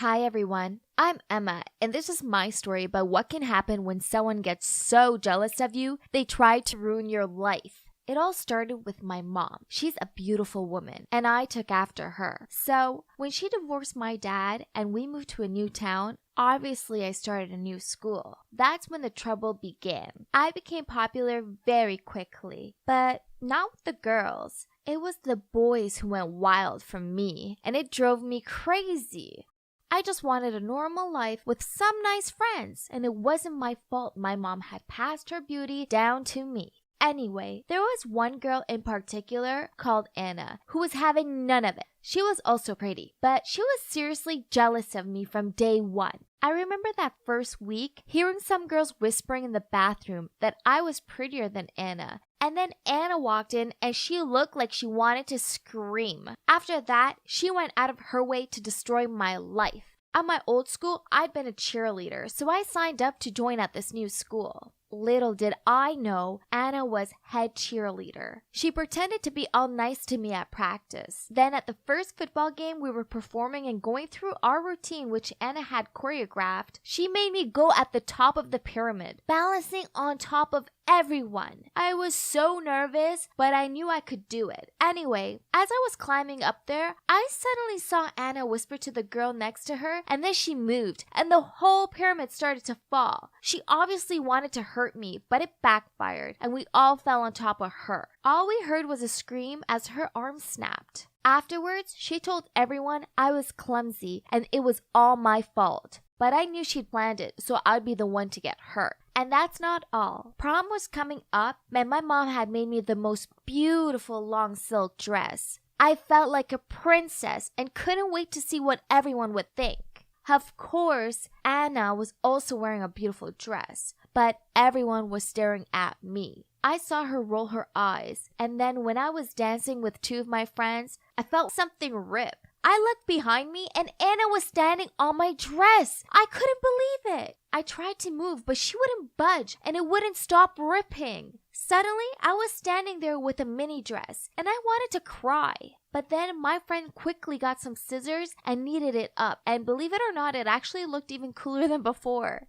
Hi everyone, I'm Emma, and this is my story about what can happen when someone gets so jealous of you, they try to ruin your life. It all started with my mom. She's a beautiful woman, and I took after her. So, when she divorced my dad and we moved to a new town, obviously I started a new school. That's when the trouble began. I became popular very quickly, but not with the girls. It was the boys who went wild from me, and it drove me crazy. I just wanted a normal life with some nice friends, and it wasn't my fault my mom had passed her beauty down to me. Anyway, there was one girl in particular called Anna who was having none of it. She was also pretty, but she was seriously jealous of me from day one. I remember that first week hearing some girls whispering in the bathroom that I was prettier than Anna. And then Anna walked in and she looked like she wanted to scream. After that, she went out of her way to destroy my life. At my old school, I'd been a cheerleader, so I signed up to join at this new school. Little did I know, Anna was head cheerleader. She pretended to be all nice to me at practice. Then at the first football game we were performing and going through our routine which Anna had choreographed, she made me go at the top of the pyramid, balancing on top of everyone. I was so nervous, but I knew I could do it. Anyway, as I was climbing up there, I suddenly saw Anna whisper to the girl next to her, and then she moved, and the whole pyramid started to fall. She obviously wanted to hurt me, but it backfired, and we all fell on top of her. All we heard was a scream as her arm snapped. Afterwards, she told everyone I was clumsy, and it was all my fault. But I knew she'd planned it, so I'd be the one to get hurt. And that's not all. Prom was coming up, and my mom had made me the most beautiful long silk dress. I felt like a princess and couldn't wait to see what everyone would think. Of course, Anna was also wearing a beautiful dress, but everyone was staring at me. I saw her roll her eyes, and then when I was dancing with two of my friends, I felt something rip. I looked behind me and Anna was standing on my dress. I couldn't believe it. I tried to move, but she wouldn't budge and it wouldn't stop ripping. Suddenly, I was standing there with a mini dress and I wanted to cry. But then my friend quickly got some scissors and kneaded it up. And believe it or not, it actually looked even cooler than before.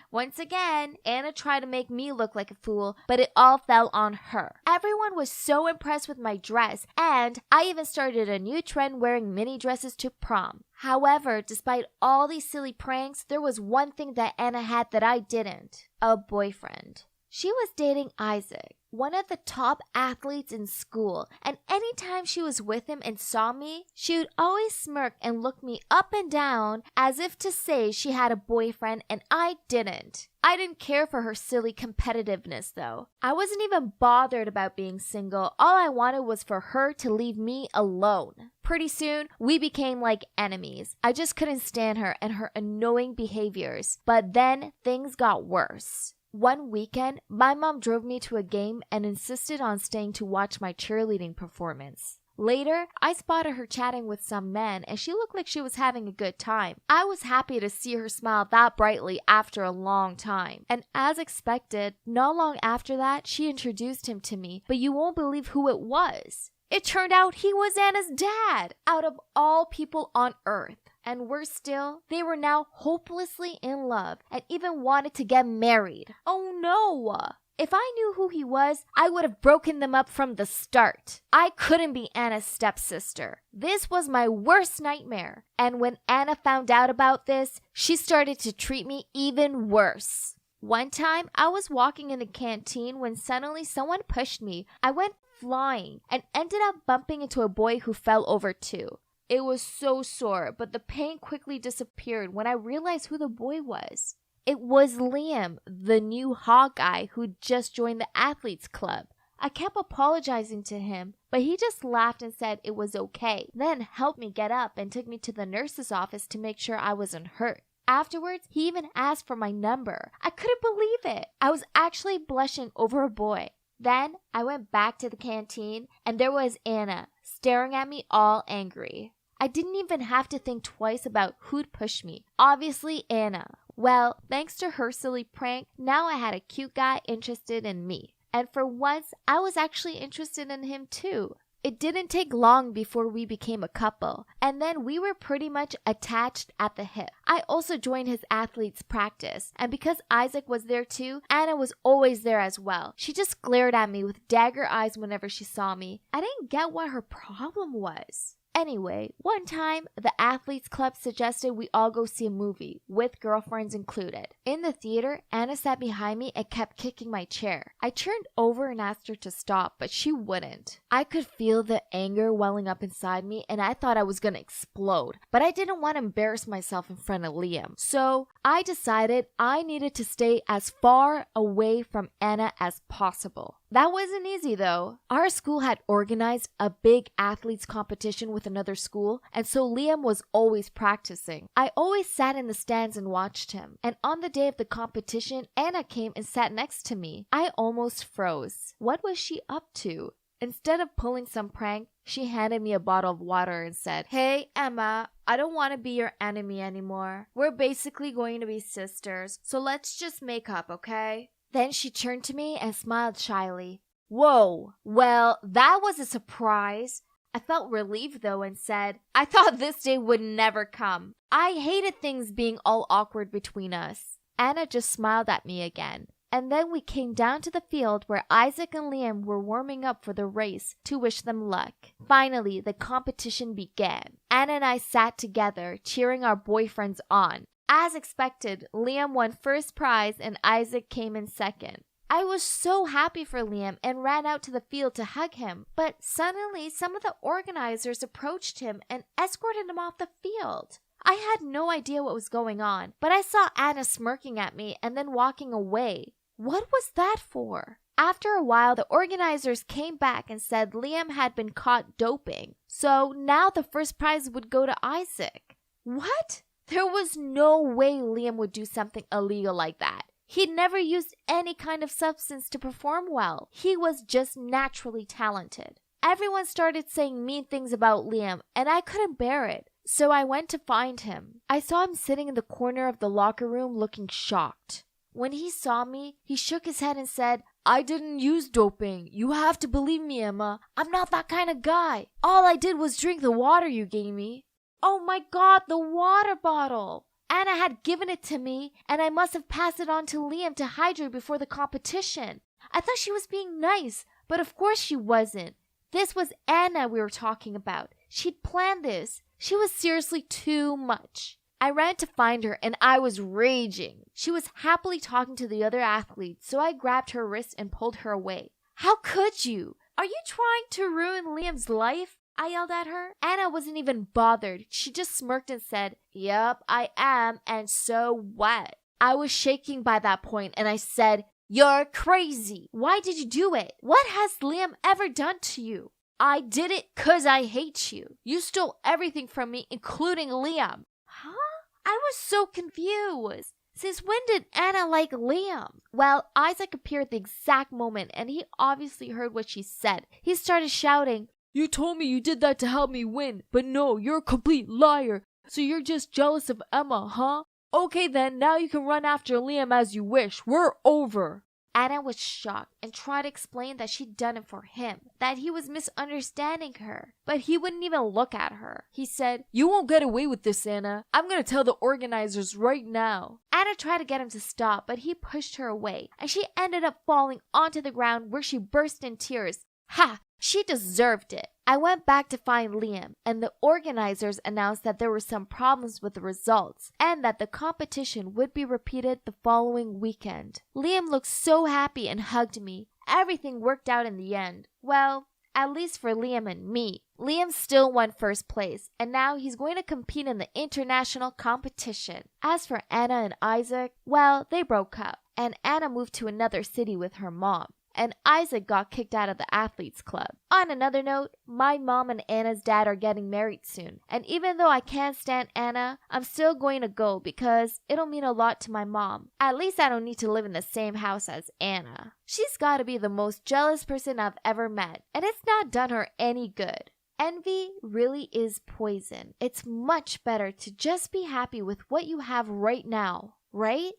Once again, Anna tried to make me look like a fool, but it all fell on her. Everyone was so impressed with my dress, and I even started a new trend wearing mini dresses to prom. However, despite all these silly pranks, there was one thing that Anna had that I didn't: a boyfriend. She was dating Isaac, one of the top athletes in school, and anytime she was with him and saw me, she would always smirk and look me up and down as if to say she had a boyfriend and I didn't. I didn't care for her silly competitiveness though. I wasn't even bothered about being single. All I wanted was for her to leave me alone. Pretty soon, we became like enemies. I just couldn't stand her and her annoying behaviors. But then things got worse. One weekend, my mom drove me to a game and insisted on staying to watch my cheerleading performance. Later, I spotted her chatting with some men and she looked like she was having a good time. I was happy to see her smile that brightly after a long time. And as expected, not long after that, she introduced him to me, but you won't believe who it was. It turned out he was Anna's dad, out of all people on earth. And worse still, they were now hopelessly in love and even wanted to get married. Oh no! If I knew who he was, I would have broken them up from the start. I couldn't be Anna's stepsister. This was my worst nightmare. And when Anna found out about this, she started to treat me even worse. One time, I was walking in the canteen when suddenly someone pushed me. I went flying and ended up bumping into a boy who fell over too. It was so sore, but the pain quickly disappeared when I realized who the boy was. It was Liam, the new hot guy who just joined the athletes club. I kept apologizing to him, but he just laughed and said it was okay, then helped me get up and took me to the nurse's office to make sure I wasn't hurt. Afterwards, he even asked for my number. I couldn't believe it. I was actually blushing over a boy. Then I went back to the canteen and there was Anna, staring at me all angry. I didn't even have to think twice about who'd push me. Obviously, Anna. Well, thanks to her silly prank, now I had a cute guy interested in me. And for once, I was actually interested in him too. It didn't take long before we became a couple, and then we were pretty much attached at the hip. I also joined his athletes practice, and because Isaac was there too, Anna was always there as well. She just glared at me with dagger eyes whenever she saw me. I didn't get what her problem was. Anyway, one time, the athletes club suggested we all go see a movie, with girlfriends included. In the theater, Anna sat behind me and kept kicking my chair. I turned over and asked her to stop, but she wouldn't. I could feel the anger welling up inside me, and I thought I was gonna explode. But I didn't want to embarrass myself in front of Liam. So, I decided I needed to stay as far away from Anna as possible. That wasn't easy though. Our school had organized a big athletes competition with another school, and so Liam was always practicing. I always sat in the stands and watched him, and on the day of the competition, Anna came and sat next to me. I almost froze. What was she up to? Instead of pulling some prank, she handed me a bottle of water and said, "Hey, Emma, I don't want to be your enemy anymore. We're basically going to be sisters, so let's just make up, okay?" Then she turned to me and smiled shyly. Whoa, well, that was a surprise. I felt relieved though and said, "I thought this day would never come. I hated things being all awkward between us." Anna just smiled at me again. And then we came down to the field where Isaac and Liam were warming up for the race to wish them luck. Finally, the competition began. Anna and I sat together, cheering our boyfriends on. As expected, Liam won first prize and Isaac came in second. I was so happy for Liam and ran out to the field to hug him, but suddenly some of the organizers approached him and escorted him off the field. I had no idea what was going on, but I saw Anna smirking at me and then walking away. What was that for? After a while, the organizers came back and said Liam had been caught doping, so now the first prize would go to Isaac. What? There was no way Liam would do something illegal like that. He'd never used any kind of substance to perform well. He was just naturally talented. Everyone started saying mean things about Liam, and I couldn't bear it. So I went to find him. I saw him sitting in the corner of the locker room looking shocked. When he saw me, he shook his head and said, "I didn't use doping. You have to believe me, Emma. I'm not that kind of guy. All I did was drink the water you gave me." Oh my God, the water bottle! Anna had given it to me, and I must have passed it on to Liam to hydrate before the competition. I thought she was being nice, but of course she wasn't. This was Anna we were talking about. She'd planned this. She was seriously too much. I ran to find her, and I was raging. She was happily talking to the other athletes, so I grabbed her wrist and pulled her away. "How could you? Are you trying to ruin Liam's life?" I yelled at her. Anna wasn't even bothered. She just smirked and said, "Yup, I am, and so what?" I was shaking by that point, and I said, "You're crazy. Why did you do it? What has Liam ever done to you?" "I did it 'cause I hate you. You stole everything from me, including Liam." Huh? I was so confused. Since when did Anna like Liam? Well, Isaac appeared the exact moment, and he obviously heard what she said. He started shouting, "You told me you did that to help me win, but no, you're a complete liar. So you're just jealous of Emma, huh? Okay then, now you can run after Liam as you wish. We're over." Anna was shocked and tried to explain that she'd done it for him, that he was misunderstanding her, but he wouldn't even look at her. He said, "You won't get away with this, Anna. I'm gonna tell the organizers right now." Anna tried to get him to stop, but he pushed her away, and she ended up falling onto the ground where she burst in tears. Ha! She deserved it. I went back to find Liam, and the organizers announced that there were some problems with the results and that the competition would be repeated the following weekend. Liam looked so happy and hugged me. Everything worked out in the end. Well, at least for Liam and me. Liam still won first place, and now he's going to compete in the international competition. As for Anna and Isaac, well, they broke up, and Anna moved to another city with her mom. And Isaac got kicked out of the athletes club. On another note, my mom and Anna's dad are getting married soon. And even though I can't stand Anna, I'm still going to go because it'll mean a lot to my mom. At least I don't need to live in the same house as Anna. She's got to be the most jealous person I've ever met, and it's not done her any good. Envy really is poison. It's much better to just be happy with what you have right now, right?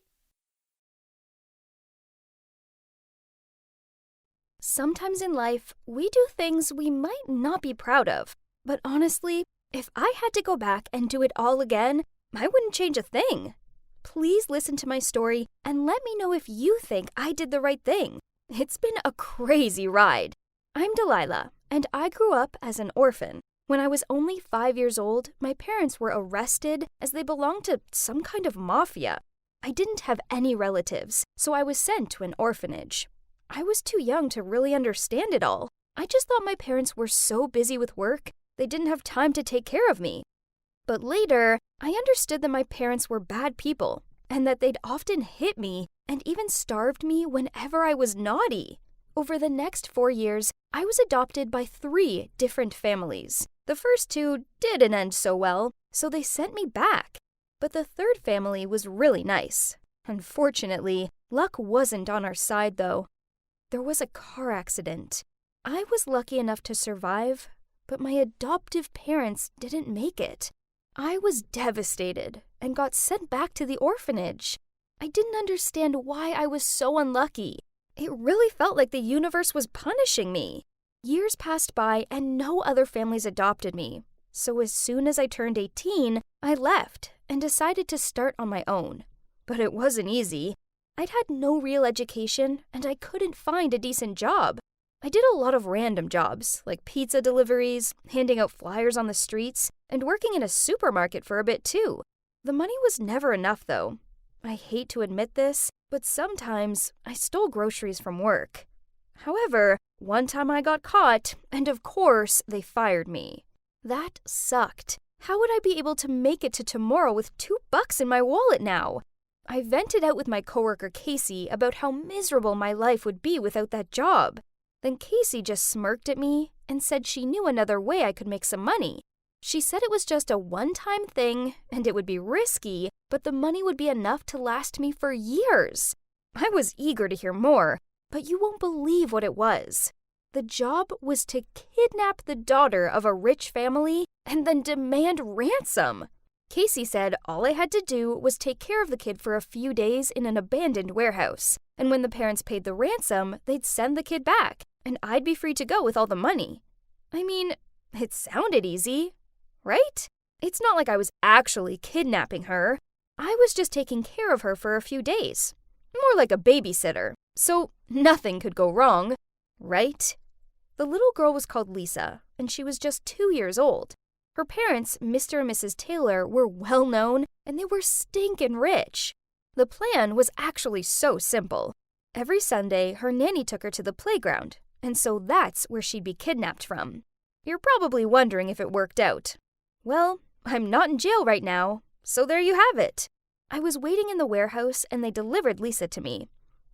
Sometimes in life, we do things we might not be proud of. But honestly, if I had to go back and do it all again, I wouldn't change a thing. Please listen to my story and let me know if you think I did the right thing. It's been a crazy ride. I'm Delilah, and I grew up as an orphan. When I was only 5 years old, my parents were arrested as they belonged to some kind of mafia. I didn't have any relatives, so I was sent to an orphanage. I was too young to really understand it all. I just thought my parents were so busy with work, they didn't have time to take care of me. But later, I understood that my parents were bad people, and that they'd often hit me and even starved me whenever I was naughty. Over the next 4 years, I was adopted by 3 different families. The first 2 didn't end so well, so they sent me back. But the 3rd family was really nice. Unfortunately, luck wasn't on our side, though. There was a car accident. I was lucky enough to survive, but my adoptive parents didn't make it. I was devastated and got sent back to the orphanage. I didn't understand why I was so unlucky. It really felt like the universe was punishing me. Years passed by and no other families adopted me. So as soon as I turned 18, I left and decided to start on my own. But it wasn't easy. I'd had no real education and I couldn't find a decent job. I did a lot of random jobs, like pizza deliveries, handing out flyers on the streets, and working in a supermarket for a bit too. The money was never enough, though. I hate to admit this, but sometimes I stole groceries from work. However, one time I got caught, and of course, they fired me. That sucked. How would I be able to make it to tomorrow with $2 in my wallet now? I vented out with my coworker Casey about how miserable my life would be without that job. Then Casey just smirked at me and said she knew another way I could make some money. She said it was just a one-time thing and it would be risky, but the money would be enough to last me for years. I was eager to hear more, but you won't believe what it was. The job was to kidnap the daughter of a rich family and then demand ransom. Casey said all I had to do was take care of the kid for a few days in an abandoned warehouse, and when the parents paid the ransom, they'd send the kid back, and I'd be free to go with all the money. I mean, it sounded easy, right? It's not like I was actually kidnapping her. I was just taking care of her for a few days. More like a babysitter, so nothing could go wrong, right? The little girl was called Lisa, and she was just 2 years old. Her parents, Mr. and Mrs. Taylor, were well known, and they were stinkin' rich. The plan was actually so simple. Every Sunday, her nanny took her to the playground, and so that's where she'd be kidnapped from. You're probably wondering if it worked out. Well, I'm not in jail right now, so there you have it. I was waiting in the warehouse, and they delivered Lisa to me.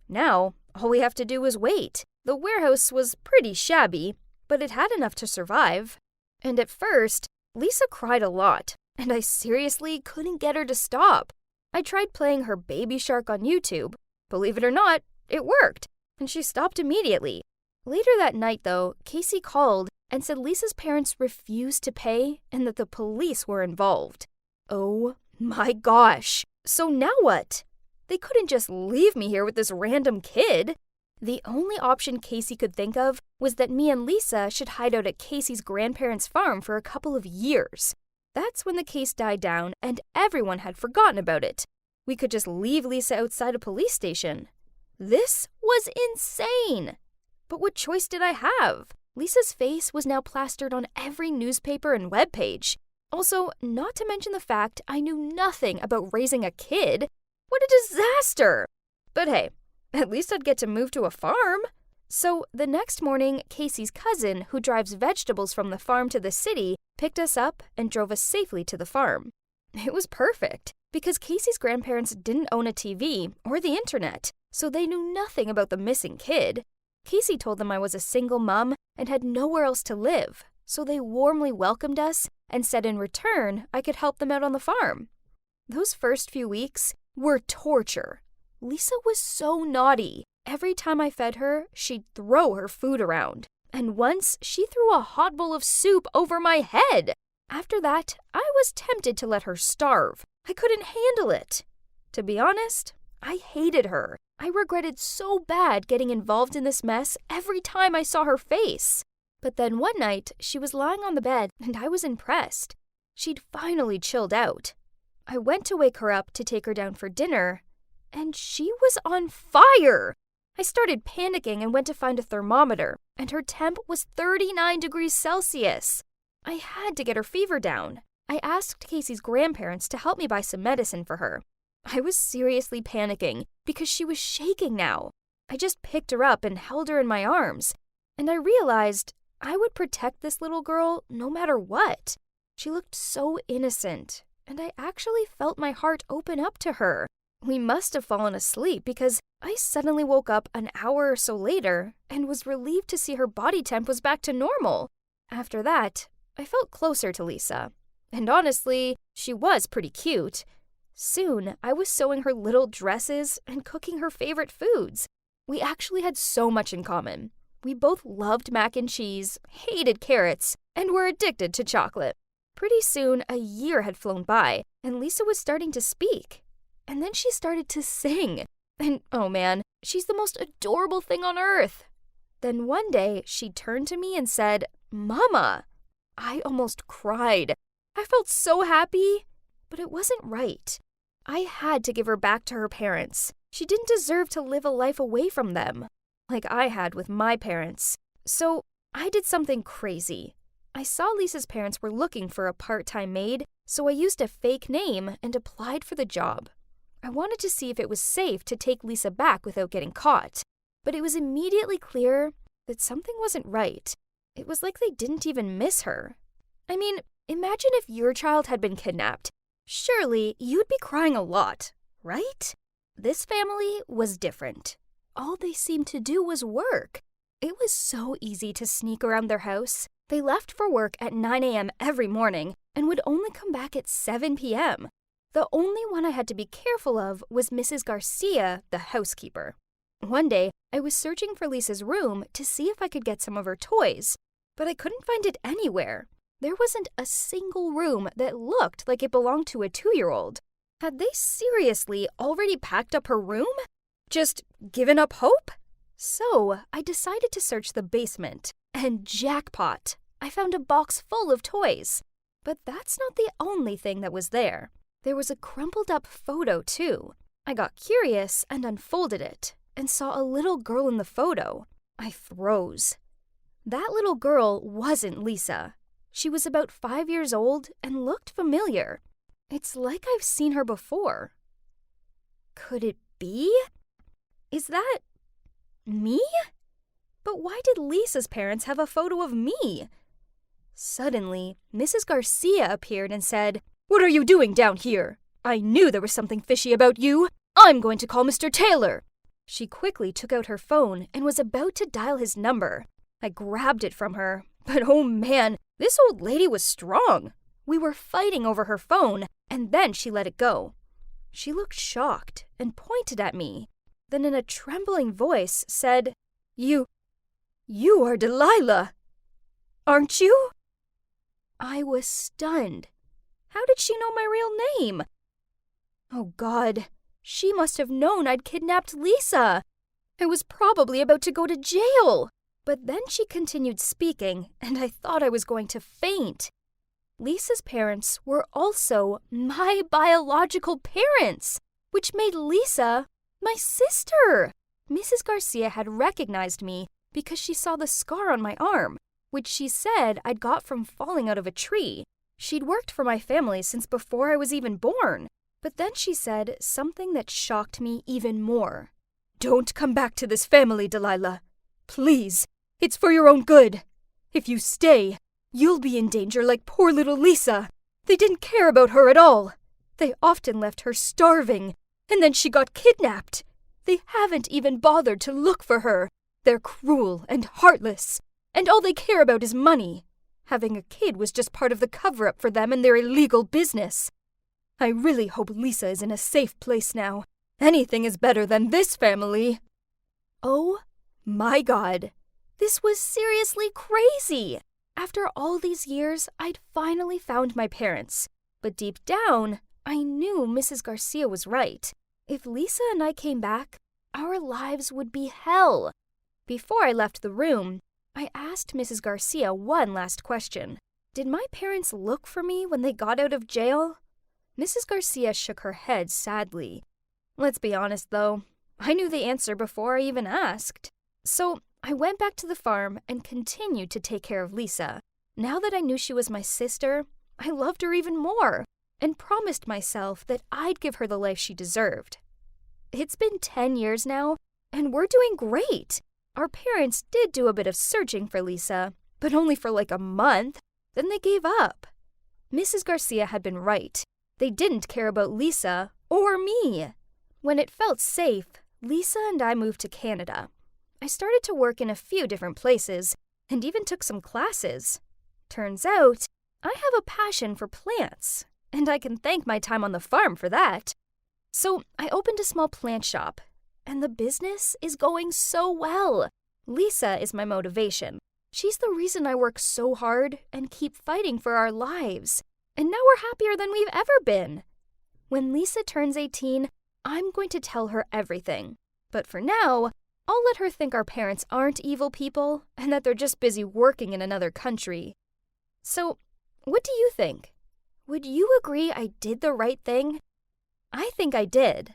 Now, all we have to do is wait. The warehouse was pretty shabby, but it had enough to survive. And at first, Lisa cried a lot, and I seriously couldn't get her to stop. I tried playing her Baby Shark on YouTube. Believe it or not, it worked, and she stopped immediately. Later that night, though, Casey called and said Lisa's parents refused to pay and that the police were involved. Oh my gosh! So now what? They couldn't just leave me here with this random kid. The only option Casey could think of was that me and Lisa should hide out at Casey's grandparents' farm for a couple of years. That's when the case died down and everyone had forgotten about it. We could just leave Lisa outside a police station. This was insane! But what choice did I have? Lisa's face was now plastered on every newspaper and webpage. Also, not to mention the fact I knew nothing about raising a kid. What a disaster! But hey, at least I'd get to move to a farm. So the next morning, Casey's cousin, who drives vegetables from the farm to the city, picked us up and drove us safely to the farm. It was perfect, because Casey's grandparents didn't own a TV or the internet, so they knew nothing about the missing kid. Casey told them I was a single mom and had nowhere else to live, so they warmly welcomed us and said in return I could help them out on the farm. Those first few weeks were torture. Lisa was so naughty. Every time I fed her, she'd throw her food around. And once, she threw a hot bowl of soup over my head. After that, I was tempted to let her starve. I couldn't handle it. To be honest, I hated her. I regretted so bad getting involved in this mess every time I saw her face. But then one night, she was lying on the bed and I was impressed. She'd finally chilled out. I went to wake her up to take her down for dinner, and she was on fire! I started panicking and went to find a thermometer, and her temp was 39 degrees Celsius. I had to get her fever down. I asked Casey's grandparents to help me buy some medicine for her. I was seriously panicking because she was shaking now. I just picked her up and held her in my arms, and I realized I would protect this little girl no matter what. She looked so innocent, and I actually felt my heart open up to her. We must have fallen asleep because I suddenly woke up an hour or so later and was relieved to see her body temp was back to normal. After that, I felt closer to Lisa. And honestly, she was pretty cute. Soon, I was sewing her little dresses and cooking her favorite foods. We actually had so much in common. We both loved mac and cheese, hated carrots, and were addicted to chocolate. Pretty soon, a year had flown by, and Lisa was starting to speak. And then she started to sing. And oh man, she's the most adorable thing on earth. Then one day, she turned to me and said, "Mama." I almost cried. I felt so happy, but it wasn't right. I had to give her back to her parents. She didn't deserve to live a life away from them, like I had with my parents. So I did something crazy. I saw Lisa's parents were looking for a part-time maid, so I used a fake name and applied for the job. I wanted to see if it was safe to take Lisa back without getting caught, but it was immediately clear that something wasn't right. It was like they didn't even miss her. I mean, imagine if your child had been kidnapped. Surely you'd be crying a lot, right? This family was different. All they seemed to do was work. It was so easy to sneak around their house. They left for work at 9 a.m. every morning and would only come back at 7 p.m. The only one I had to be careful of was Mrs. Garcia, the housekeeper. One day, I was searching for Lisa's room to see if I could get some of her toys, but I couldn't find it anywhere. There wasn't a single room that looked like it belonged to a 2-year-old. Had they seriously already packed up her room? Just given up hope? So, I decided to search the basement, and jackpot! I found a box full of toys. But that's not the only thing that was there. There was a crumpled up photo, too. I got curious and unfolded it, and saw a little girl in the photo. I froze. That little girl wasn't Lisa. She was about 5 years old and looked familiar. It's like I've seen her before. Could it be? Is that me? But why did Lisa's parents have a photo of me? Suddenly, Mrs. Garcia appeared and said, "What are you doing down here? I knew there was something fishy about you. I'm going to call Mr. Taylor." She quickly took out her phone and was about to dial his number. I grabbed it from her, but oh man, this old lady was strong. We were fighting over her phone, and then she let it go. She looked shocked and pointed at me, then in a trembling voice said, You are Delilah, aren't you?" I was stunned. How did she know my real name? Oh God, she must have known I'd kidnapped Lisa. I was probably about to go to jail. But then she continued speaking, and I thought I was going to faint. Lisa's parents were also my biological parents, which made Lisa my sister. Mrs. Garcia had recognized me because she saw the scar on my arm, which she said I'd got from falling out of a tree. She'd worked for my family since before I was even born. But then she said something that shocked me even more. "Don't come back to this family, Delilah. Please. It's for your own good. If you stay, you'll be in danger like poor little Lisa. They didn't care about her at all. They often left her starving, and then she got kidnapped. They haven't even bothered to look for her. They're cruel and heartless, and all they care about is money. Having a kid was just part of the cover-up for them and their illegal business. I really hope Lisa is in a safe place now. Anything is better than this family." Oh my God. This was seriously crazy. After all these years, I'd finally found my parents. But deep down, I knew Mrs. Garcia was right. If Lisa and I came back, our lives would be hell. Before I left the room, I asked Mrs. Garcia one last question. Did my parents look for me when they got out of jail? Mrs. Garcia shook her head sadly. Let's be honest, though. I knew the answer before I even asked. So I went back to the farm and continued to take care of Lisa. Now that I knew she was my sister, I loved her even more and promised myself that I'd give her the life she deserved. It's been 10 years now, and we're doing great. Our parents did do a bit of searching for Lisa, but only for like a month. Then they gave up. Mrs. Garcia had been right. They didn't care about Lisa or me. When it felt safe, Lisa and I moved to Canada. I started to work in a few different places and even took some classes. Turns out, I have a passion for plants, and I can thank my time on the farm for that. So I opened a small plant shop, and the business is going so well. Lisa is my motivation. She's the reason I work so hard and keep fighting for our lives. And now we're happier than we've ever been. When Lisa turns 18, I'm going to tell her everything. But for now, I'll let her think our parents aren't evil people and that they're just busy working in another country. So, what do you think? Would you agree I did the right thing? I think I did.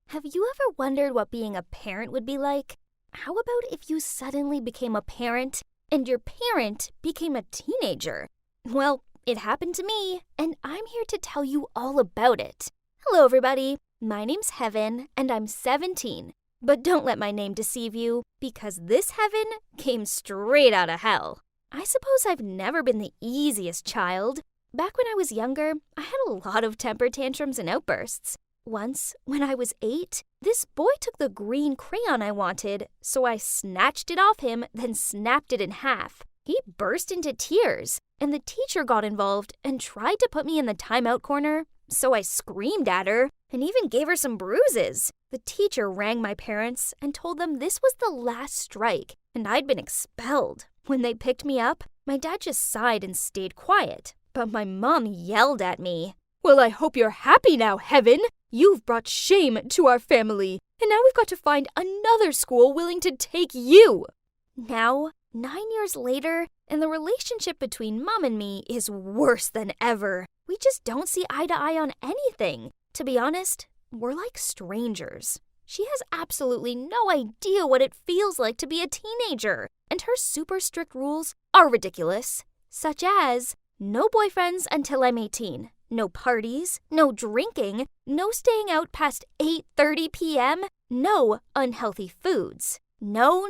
Have you ever wondered what being a parent would be like? How about if you suddenly became a parent and your parent became a teenager? Well, it happened to me, and I'm here to tell you all about it. Hello, everybody. My name's Heaven, and I'm 17. But don't let my name deceive you, because this Heaven came straight out of hell. I suppose I've never been the easiest child. Back when I was younger, I had a lot of temper tantrums and outbursts. Once, when I was 8, this boy took the green crayon I wanted, so I snatched it off him, then snapped it in half. He burst into tears, and the teacher got involved and tried to put me in the timeout corner, so I screamed at her and even gave her some bruises. The teacher rang my parents and told them this was the last strike, and I'd been expelled. When they picked me up, my dad just sighed and stayed quiet, but my mom yelled at me. Well, I hope you're happy now, Heaven. You've brought shame to our family, and now we've got to find another school willing to take you. Now, 9 years later, and the relationship between Mom and me is worse than ever. We just don't see eye to eye on anything. To be honest, we're like strangers. She has absolutely no idea what it feels like to be a teenager, and her super strict rules are ridiculous, such as no boyfriends until I'm 18. No parties, no drinking, no staying out past 8:30 p.m., no unhealthy foods. No.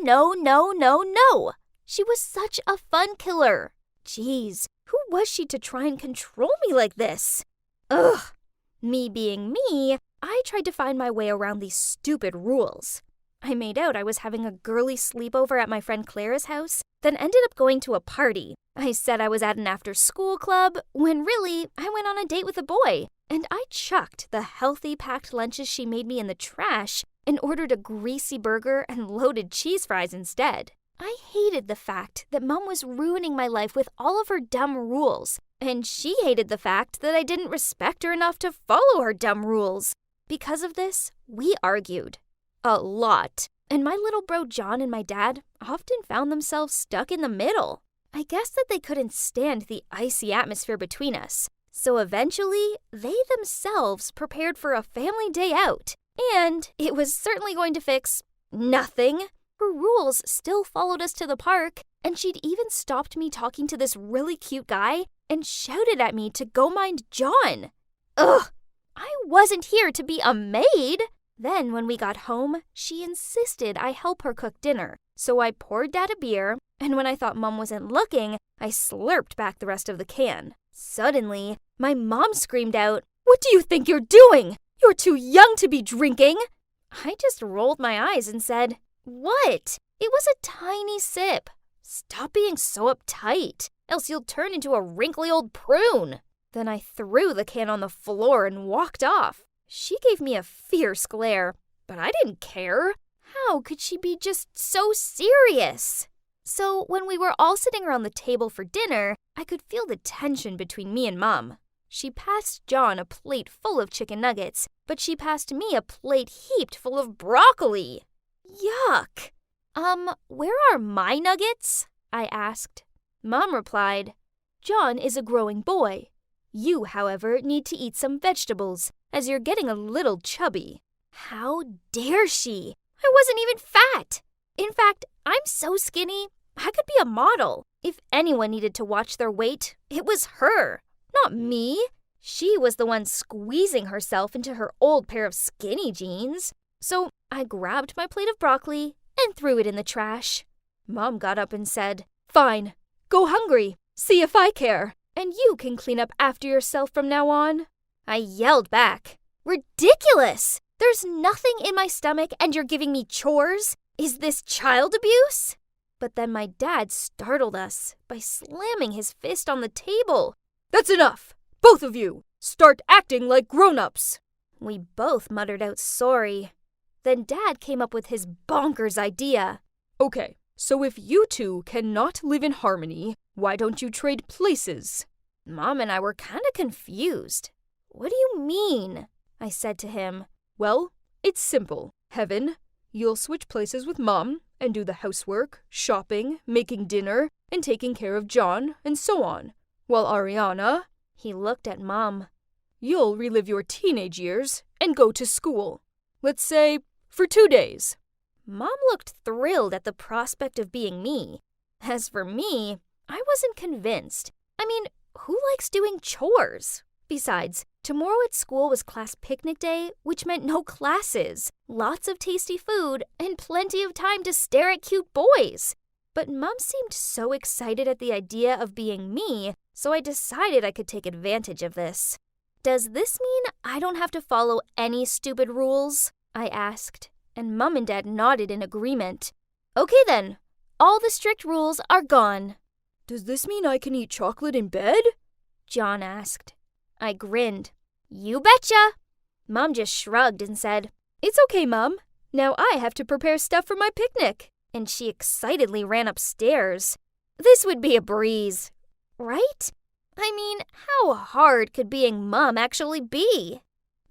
She was such a fun killer. Jeez, who was she to try and control me like this? Ugh. Me being me, I tried to find my way around these stupid rules. I made out I was having a girly sleepover at my friend Clara's house, then ended up going to a party. I said I was at an after-school club, when really, I went on a date with a boy, and I chucked the healthy packed lunches she made me in the trash and ordered a greasy burger and loaded cheese fries instead. I hated the fact that Mom was ruining my life with all of her dumb rules, and she hated the fact that I didn't respect her enough to follow her dumb rules. Because of this, we argued. A lot. And my little bro John and my dad often found themselves stuck in the middle. I guess that they couldn't stand the icy atmosphere between us. So eventually, they themselves prepared for a family day out. And it was certainly going to fix nothing. Her rules still followed us to the park, and she'd even stopped me talking to this really cute guy and shouted at me to go mind John. Ugh! I wasn't here to be a maid! Then, when we got home, she insisted I help her cook dinner. So I poured Dad a beer, and when I thought Mom wasn't looking, I slurped back the rest of the can. Suddenly, my mom screamed out, "What do you think you're doing? You're too young to be drinking!" I just rolled my eyes and said, "What? It was a tiny sip. Stop being so uptight, else you'll turn into a wrinkly old prune." Then I threw the can on the floor and walked off. She gave me a fierce glare, but I didn't care. How could she be just so serious? So when we were all sitting around the table for dinner, I could feel the tension between me and Mom. She passed John a plate full of chicken nuggets, but she passed me a plate heaped full of broccoli. Yuck! Where are my nuggets? I asked. Mom replied, John is a growing boy. You, however, need to eat some vegetables, as you're getting a little chubby. How dare she? I wasn't even fat. In fact, I'm so skinny, I could be a model. If anyone needed to watch their weight, it was her, not me. She was the one squeezing herself into her old pair of skinny jeans. So I grabbed my plate of broccoli and threw it in the trash. Mom got up and said, Fine, go hungry. See if I care. And you can clean up after yourself from now on. I yelled back, Ridiculous! There's nothing in my stomach and you're giving me chores? Is this child abuse? But then my dad startled us by slamming his fist on the table. That's enough! Both of you! Start acting like grown-ups! We both muttered out sorry. Then Dad came up with his bonkers idea. Okay, so if you two cannot live in harmony, why don't you trade places? Mom and I were kind of confused. What do you mean? I said to him. Well, it's simple. Heaven, you'll switch places with Mom and do the housework, shopping, making dinner, and taking care of John, and so on. While Ariana, he looked at Mom, you'll relive your teenage years and go to school. Let's say, for 2 days. Mom looked thrilled at the prospect of being me. As for me, I wasn't convinced. I mean, who likes doing chores? Besides, tomorrow at school was class picnic day, which meant no classes, lots of tasty food, and plenty of time to stare at cute boys. But Mom seemed so excited at the idea of being me, so I decided I could take advantage of this. Does this mean I don't have to follow any stupid rules? I asked, and Mom and Dad nodded in agreement. Okay then, all the strict rules are gone. Does this mean I can eat chocolate in bed? John asked. I grinned. You betcha! Mom just shrugged and said, It's okay, Mom. Now I have to prepare stuff for my picnic. And she excitedly ran upstairs. This would be a breeze, right? I mean, how hard could being Mom actually be?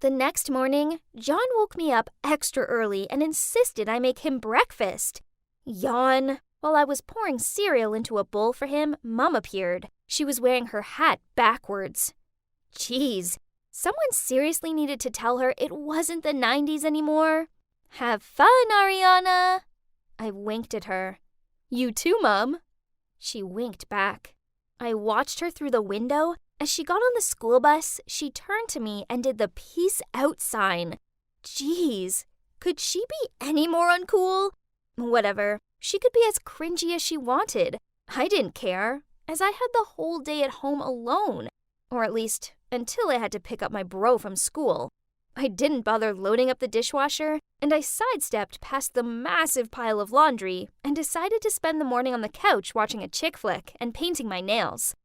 The next morning, John woke me up extra early and insisted I make him breakfast. Yawn. While I was pouring cereal into a bowl for him, Mom appeared. She was wearing her hat backwards. Geez, someone seriously needed to tell her it wasn't the 90s anymore. Have fun, Ariana. I winked at her. You too, Mom. She winked back. I watched her through the window. As she got on the school bus, she turned to me and did the peace out sign. Geez, could she be any more uncool? Whatever, she could be as cringy as she wanted. I didn't care, as I had the whole day at home alone. Or at least, until I had to pick up my bro from school. I didn't bother loading up the dishwasher, and I sidestepped past the massive pile of laundry and decided to spend the morning on the couch watching a chick flick and painting my nails.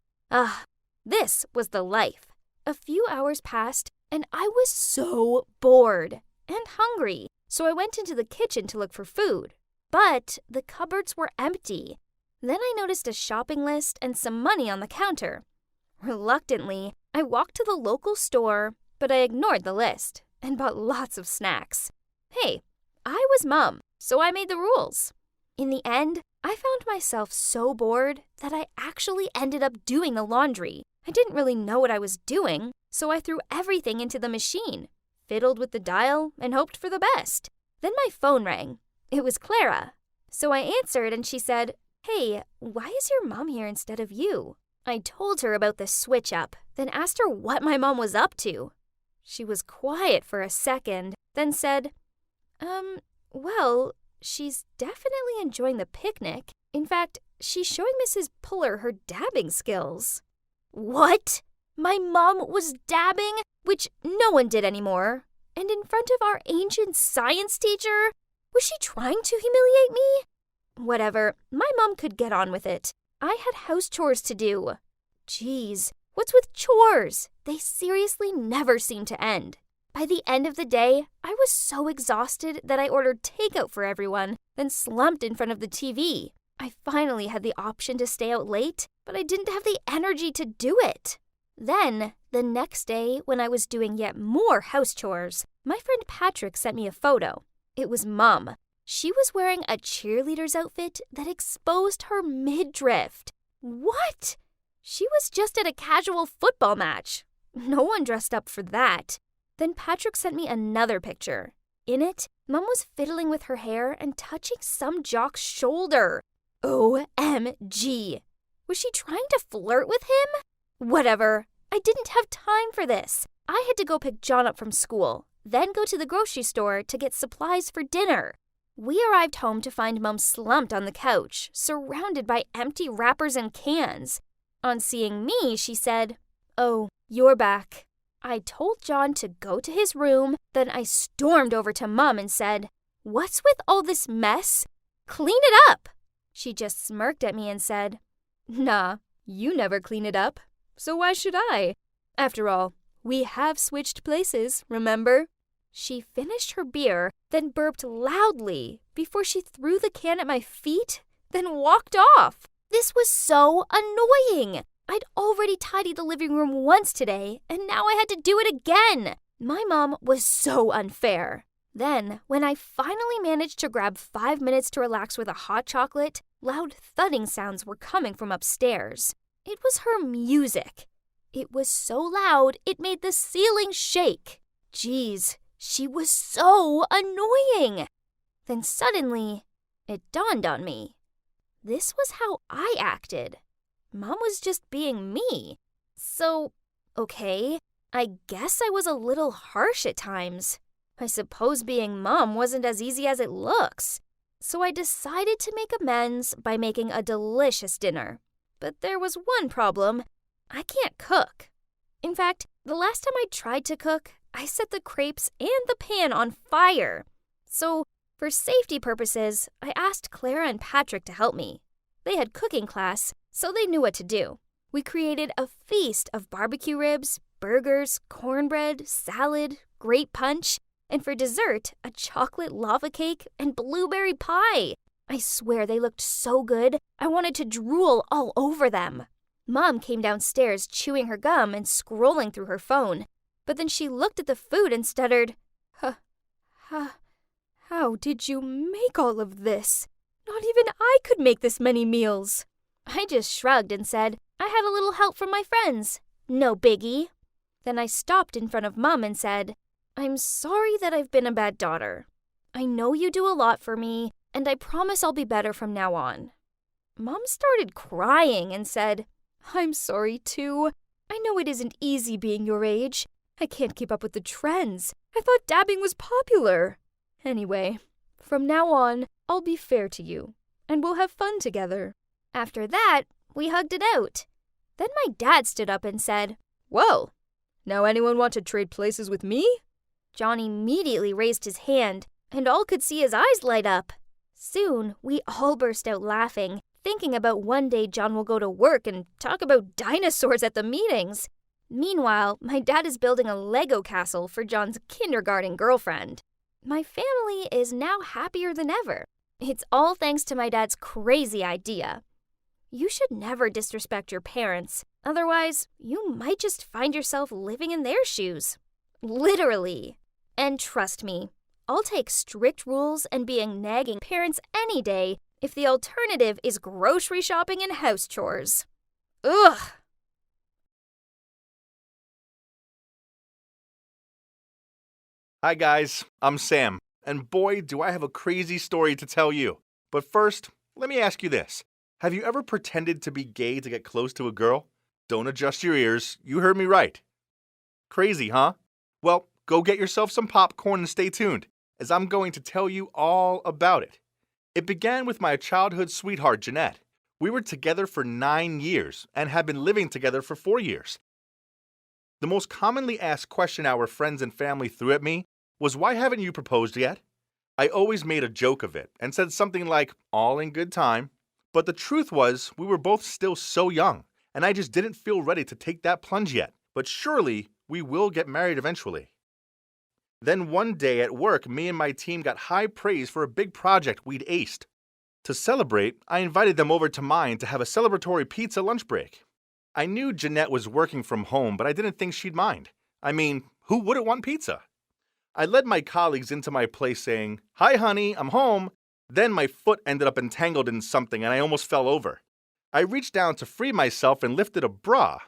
This was the life. A few hours passed, and I was so bored and hungry, so I went into the kitchen to look for food. But the cupboards were empty. Then I noticed a shopping list and some money on the counter. Reluctantly, I walked to the local store, but I ignored the list and bought lots of snacks. Hey, I was Mom, so I made the rules. In the end, I found myself so bored that I actually ended up doing the laundry. I didn't really know what I was doing, so I threw everything into the machine, fiddled with the dial, and hoped for the best. Then my phone rang. It was Clara. So I answered and she said, Hey, why is your mom here instead of you? I told her about the switch-up, then asked her what my mom was up to. She was quiet for a second, then said, well, she's definitely enjoying the picnic. In fact, she's showing Mrs. Puller her dabbing skills. What? My mom was dabbing? Which no one did anymore. And in front of our ancient science teacher? Was she trying to humiliate me? Whatever, my mom could get on with it. I had house chores to do. Geez, what's with chores? They seriously never seem to end. By the end of the day, I was so exhausted that I ordered takeout for everyone, then slumped in front of the TV. I finally had the option to stay out late, but I didn't have the energy to do it. Then, the next day, when I was doing yet more house chores, my friend Patrick sent me a photo. It was Mom. She was wearing a cheerleader's outfit that exposed her midriff. What? She was just at a casual football match. No one dressed up for that. Then Patrick sent me another picture. In it, Mom was fiddling with her hair and touching some jock's shoulder. OMG. Was she trying to flirt with him? Whatever. I didn't have time for this. I had to go pick John up from school, then go to the grocery store to get supplies for dinner. We arrived home to find Mom slumped on the couch, surrounded by empty wrappers and cans. On seeing me, she said, "Oh, you're back." I told John to go to his room, then I stormed over to Mom and said, "What's with all this mess? Clean it up." She just smirked at me and said, "Nah, you never clean it up, so why should I? After all, we have switched places, remember?" She finished her beer, then burped loudly before she threw the can at my feet, then walked off. This was so annoying. I'd already tidied the living room once today, and now I had to do it again. My mom was so unfair. Then, when I finally managed to grab 5 minutes to relax with a hot chocolate, loud thudding sounds were coming from upstairs. It was her music. It was so loud, it made the ceiling shake. Jeez, she was so annoying. Then suddenly, it dawned on me. This was how I acted. Mom was just being me. So, okay, I guess I was a little harsh at times. I suppose being Mom wasn't as easy as it looks. So I decided to make amends by making a delicious dinner. But there was one problem. I can't cook. In fact, the last time I tried to cook, I set the crepes and the pan on fire. So, for safety purposes, I asked Clara and Patrick to help me. They had cooking class, so they knew what to do. We created a feast of barbecue ribs, burgers, cornbread, salad, grape punch, and for dessert, a chocolate lava cake and blueberry pie. I swear they looked so good, I wanted to drool all over them. Mom came downstairs chewing her gum and scrolling through her phone, but then she looked at the food and stuttered, How did you make all of this? Not even I could make this many meals." I just shrugged and said, "I had a little help from my friends. No biggie." Then I stopped in front of Mom and said, "I'm sorry that I've been a bad daughter. I know you do a lot for me, and I promise I'll be better from now on." Mom started crying and said, "I'm sorry too. I know it isn't easy being your age. I can't keep up with the trends. I thought dabbing was popular. Anyway, from now on, I'll be fair to you, and we'll have fun together." After that, we hugged it out. Then my dad stood up and said, "Well, now anyone want to trade places with me?" John immediately raised his hand, and all could see his eyes light up. Soon, we all burst out laughing, thinking about one day John will go to work and talk about dinosaurs at the meetings. Meanwhile, my dad is building a Lego castle for John's kindergarten girlfriend. My family is now happier than ever. It's all thanks to my dad's crazy idea. You should never disrespect your parents. Otherwise, you might just find yourself living in their shoes. Literally. And trust me, I'll take strict rules and being nagging parents any day if the alternative is grocery shopping and house chores. Ugh! Hi guys, I'm Sam, and boy, do I have a crazy story to tell you. But first, let me ask you this. Have you ever pretended to be gay to get close to a girl? Don't adjust your ears, you heard me right. Crazy, huh? Well, go get yourself some popcorn and stay tuned, as I'm going to tell you all about it. It began with my childhood sweetheart, Jeanette. We were together for 9 years and had been living together for 4 years. The most commonly asked question our friends and family threw at me was, "Why haven't you proposed yet?" I always made a joke of it and said something like, "All in good time." But the truth was, we were both still so young, and I just didn't feel ready to take that plunge yet. But surely, we will get married eventually. Then one day at work, me and my team got high praise for a big project we'd aced. To celebrate, I invited them over to mine to have a celebratory pizza lunch break. I knew Jeanette was working from home, but I didn't think she'd mind. I mean, who wouldn't want pizza? I led my colleagues into my place saying, "Hi, honey, I'm home." Then my foot ended up entangled in something and I almost fell over. I reached down to free myself and lifted a bra.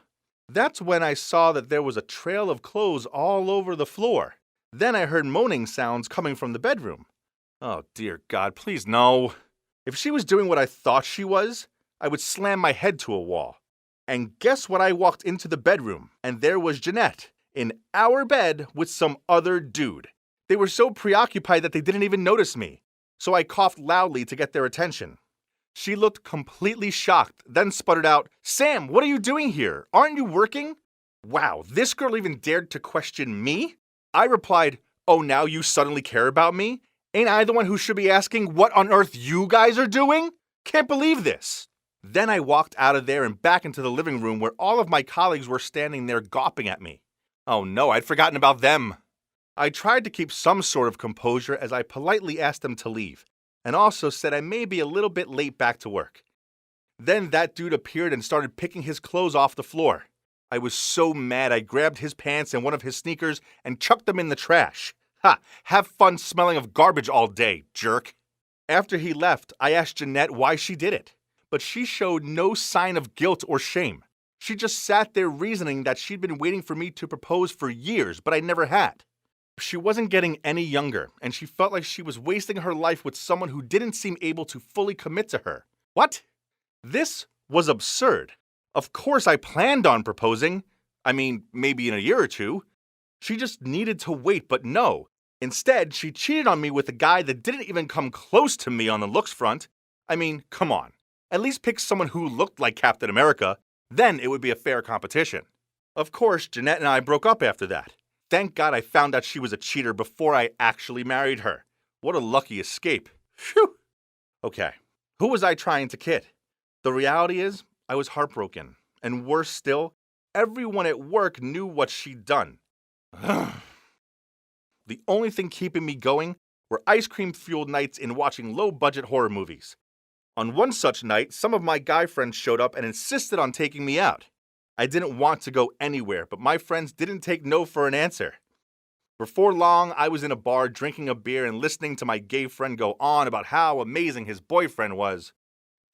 That's when I saw that there was a trail of clothes all over the floor. Then I heard moaning sounds coming from the bedroom. Oh, dear God, please no. If she was doing what I thought she was, I would slam my head to a wall. And guess what? I walked into the bedroom, and there was Jeanette, in our bed with some other dude. They were so preoccupied that they didn't even notice me, so I coughed loudly to get their attention. She looked completely shocked, then sputtered out, "Sam, what are you doing here? Aren't you working?" Wow, this girl even dared to question me? I replied, "Oh, now you suddenly care about me? Ain't I the one who should be asking what on earth you guys are doing? Can't believe this." Then I walked out of there and back into the living room where all of my colleagues were standing there gawping at me. Oh no, I'd forgotten about them. I tried to keep some sort of composure as I politely asked them to leave, and also said I may be a little bit late back to work. Then that dude appeared and started picking his clothes off the floor. I was so mad I grabbed his pants and one of his sneakers and chucked them in the trash. Ha! Have fun smelling of garbage all day, jerk. After he left, I asked Jeanette why she did it, but she showed no sign of guilt or shame. She just sat there reasoning that she'd been waiting for me to propose for years, but I never had. She wasn't getting any younger, and she felt like she was wasting her life with someone who didn't seem able to fully commit to her. What? This was absurd. Of course I planned on proposing. I mean, maybe in a year or two. She just needed to wait, but no. Instead, she cheated on me with a guy that didn't even come close to me on the looks front. I mean, come on. At least pick someone who looked like Captain America. Then it would be a fair competition. Of course, Jeanette and I broke up after that. Thank God I found out she was a cheater before I actually married her. What a lucky escape. Phew. Okay, who was I trying to kid? The reality is, I was heartbroken. And worse still, everyone at work knew what she'd done. The only thing keeping me going were ice cream-fueled nights in watching low-budget horror movies. On one such night, some of my guy friends showed up and insisted on taking me out. I didn't want to go anywhere, but my friends didn't take no for an answer. Before long, I was in a bar drinking a beer and listening to my gay friend go on about how amazing his boyfriend was.